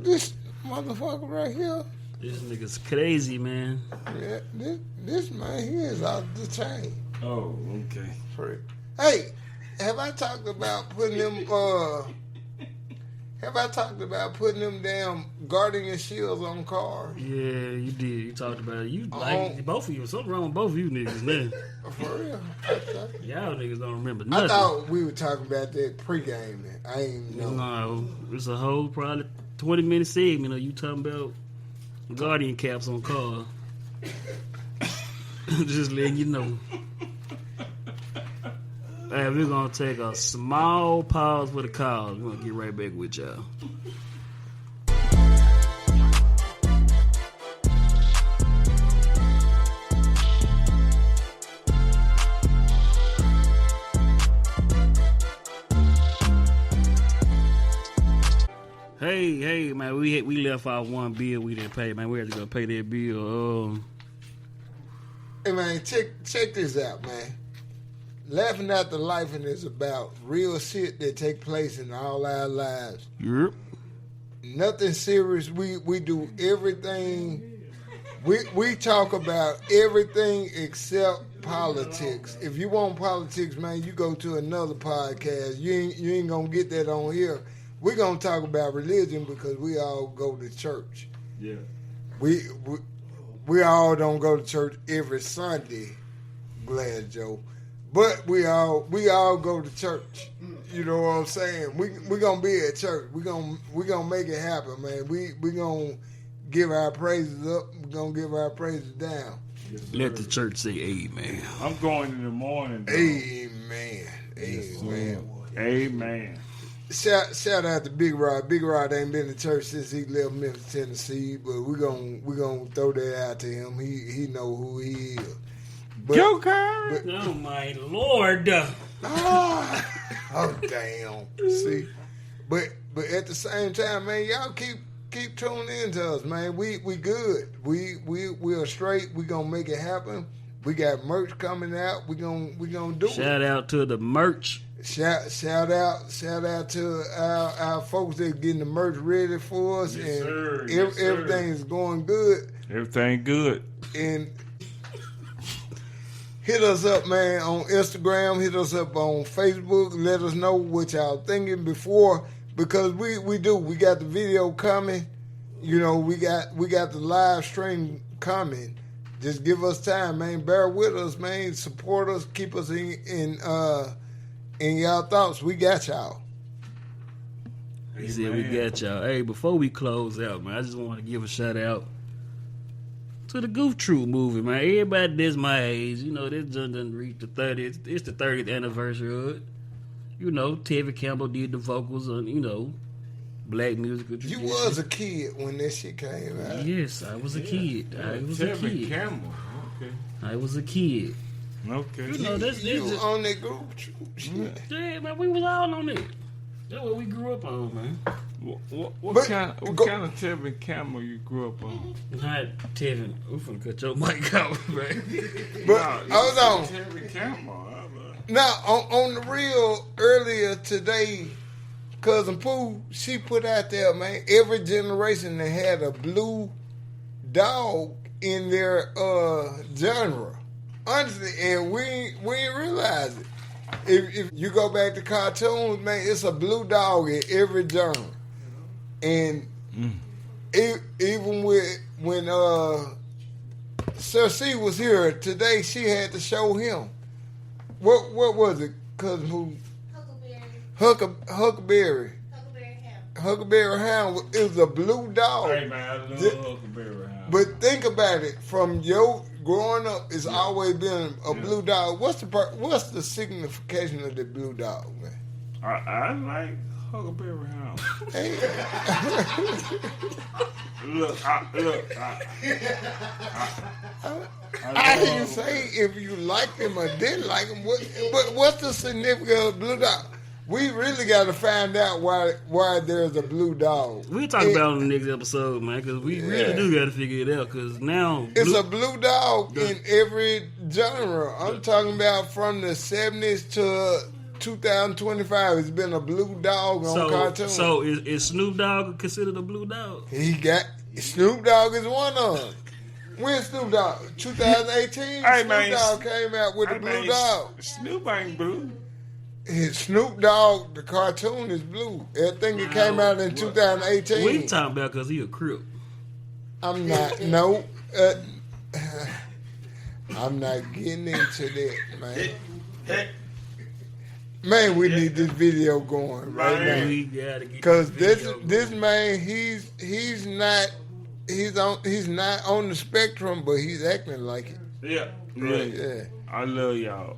This motherfucker right here? This nigga's crazy, man. Yeah, this man here is out the chain. Oh, okay. Hey, have I talked about putting them damn Guardian shields on cars? Yeah, you did. You talked about it. You like both of you. Something wrong with both of you niggas, man. For real? Y'all niggas don't remember I nothing. thought we were talking about that pre-game. I ain't know. No, it's a whole probably 20-minute segment of you talking about Guardian caps on cars. Just letting you know. Hey, we're gonna take a small pause for the cause. We're gonna get right back with y'all. Hey, man, we left out one bill we didn't pay, man. We had to go pay that bill. Hey, man, check this out, man. Laughing at the Life is about real shit that take place in all our lives. Yep. Nothing serious. We do everything. We talk about everything except politics. If you want politics, man, you go to another podcast. You ain't gonna get that on here. We're gonna talk about religion because we all go to church. Yeah. We all don't go to church every Sunday, Glad Joe. But we all go to church. You know what I'm saying? We gonna be at church. We gonna make it happen, man. We gonna give our praises up. We gonna give our praises down. Yes, Let the church say amen. I'm going in the morning. Though. Amen. Amen. Amen. Shout out to Big Rod. Big Rod ain't been to church since he left Memphis, Tennessee. But we gonna throw that out to him. He know who he is. Go, Kyrie. Oh my Lord! Oh damn! See, but at the same time, man, y'all keep tuning into us, man. We good. We are straight. We gonna make it happen. We got merch coming out. We gonna do it. Shout out to the merch. Shout out to our folks that getting the merch ready for us, Yes, and sir. Yes, sir. everything's going good. Everything good. And hit us up, man, on Instagram. Hit us up on Facebook. Let us know what y'all thinking before, because we do. We got the video coming. You know, we got the live stream coming. Just give us time, man. Bear with us, man. Support us. Keep us in y'all thoughts. We got y'all. He said we got y'all. Hey, before we close out, man, I just want to give a shout out to the Goof Troop movie, man. Everybody that's my age, you know, this done reached the 30th. It's the 30th anniversary of it. You know, Tevin Campbell did the vocals on, you know, black musical tradition. You was a kid when this shit came out. Yes, I was a kid. I was a Tevin kid. Campbell. Okay. I was a kid. Okay. You know, that's You just, on that group shit. yeah, man, we was all on it. That's what we grew up on, man. What But kind of Tevin Campbell you grew up on? Not Tevin. We're finna cut your mic out, man. But hold on. Tevin Campbell. Now, on the real, earlier today, Cousin Pooh, she put out there, man, every generation that had a blue dog in their genre. Honestly, and we ain't realize it. If you go back to cartoons, man, it's a blue dog in every genre. And even when Cersei was here today, she had to show him. What was it? Cousin who? Huckleberry. Huckleberry Hound. It was a blue dog. Hey man, I love Huckleberry Hound. But think about it. From your growing up, it's always been a blue dog. What's the signification of the blue dog, man? I like Huckleberry Hound. Hey. I didn't say if you liked him or didn't like him. But what's the significance of blue dog? We really got to find out why there's a blue dog. We'll talk about it on the next episode, man, because we really do got to figure it out. Because now it's a blue dog in every genre. I'm talking about from the 70s to 2025. It's been a blue dog on cartoon. So is Snoop Dogg considered a blue dog? Snoop Dogg is one of them. When Snoop Dogg? 2018. Hey, Snoop Dogg came out with the blue dog. Snoop ain't blue. Snoop Dogg, the cartoon is blue. Everything that came out in 2018. We talking about because he a Crip. I'm not. No. I'm not getting into that, man. Man, we need this video going right now. We gotta get Because this man, he's not on the spectrum, but he's acting like it. Yeah, right. Yeah. I love y'all.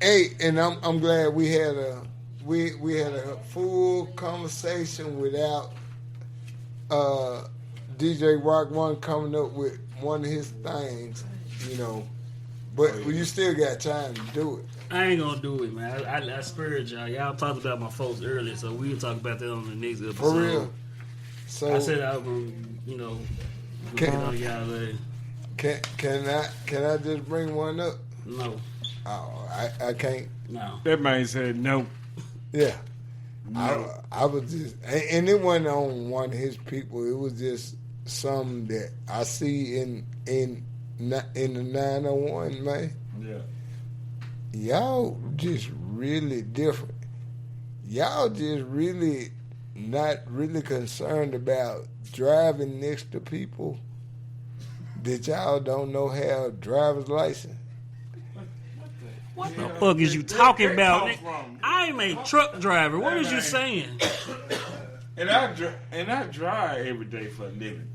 Hey, and I'm glad we had a full conversation without DJ Rock One coming up with one of his things, But you still got time to do it. I ain't gonna do it, man. I spared y'all. Y'all talked about my folks earlier, so we'll talk about that on the next episode. For real. So I said I was gonna, get on y'all later. Can I just bring one up? No. Oh, I can't. No. That man said no. Yeah. No. I was just, and it wasn't on one of his people. It was just something that I see in the 901, man. Yeah. Y'all just really different. Y'all just really not really concerned about driving next to people that y'all don't know have a driver's license. What the fuck is you talking about? I am a truck driver. What is you saying? And I drive every day for a living.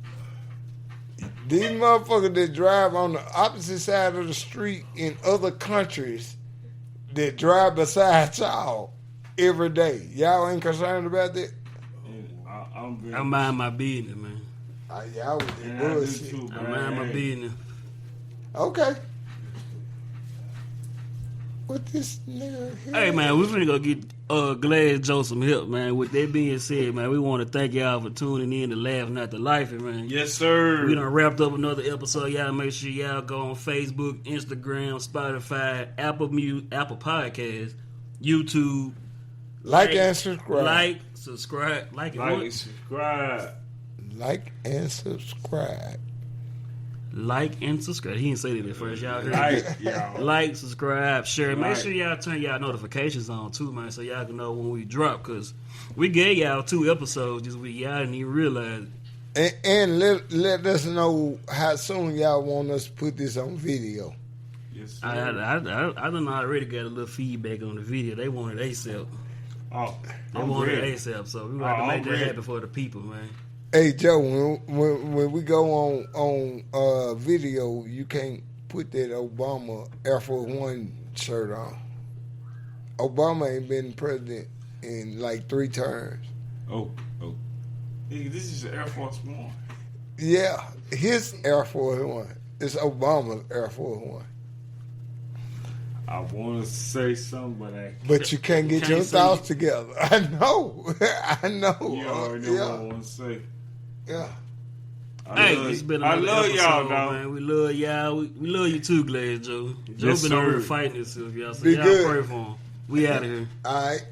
These motherfuckers that drive on the opposite side of the street in other countries that drive beside y'all every day. Y'all ain't concerned about that? I mind my business, man. Y'all with that bullshit. I mind my business. Okay. What this nigga here? Hey, man, we finna go get Glass Joe some help, man. With that being said, man, we want to thank y'all for tuning in to Laughing at the Life, man. Yes, sir. We done wrapped up another episode. Y'all make sure y'all go on Facebook, Instagram, Spotify, Apple Podcasts, YouTube. Like and subscribe. Like, subscribe. Like and subscribe. Like and subscribe. Like and subscribe. He didn't say that at first. Y'all heard y'all. Like, subscribe, share. Make Like. sure y'all turn y'all notifications on too, man, so y'all can know when we drop. Because we gave y'all 2 episodes this week. Y'all didn't even realize it. And let us know how soon y'all want us to put this on video. Yes, sir. I done already got a little feedback on the video. They wanted ASAP. Oh, They I'm wanted ready. ASAP. So we got to make that happen for the people, man. Hey Joe, when we go on video, you can't put that Obama Air Force One shirt on. Obama ain't been president in like 3 terms. Oh. Hey, this is Air Force One. Yeah, his Air Force One. It's Obama's Air Force One. I want to say something, but I But you can't get your thoughts together. I know. You already know what I want to say. Yeah. It's been another love episode, y'all, dog. man. We love y'all. We love you too, Glass Joe. Joe Yes, been sir. over here fighting himself, y'all. So Be y'all good. pray for him. We out of here. All right.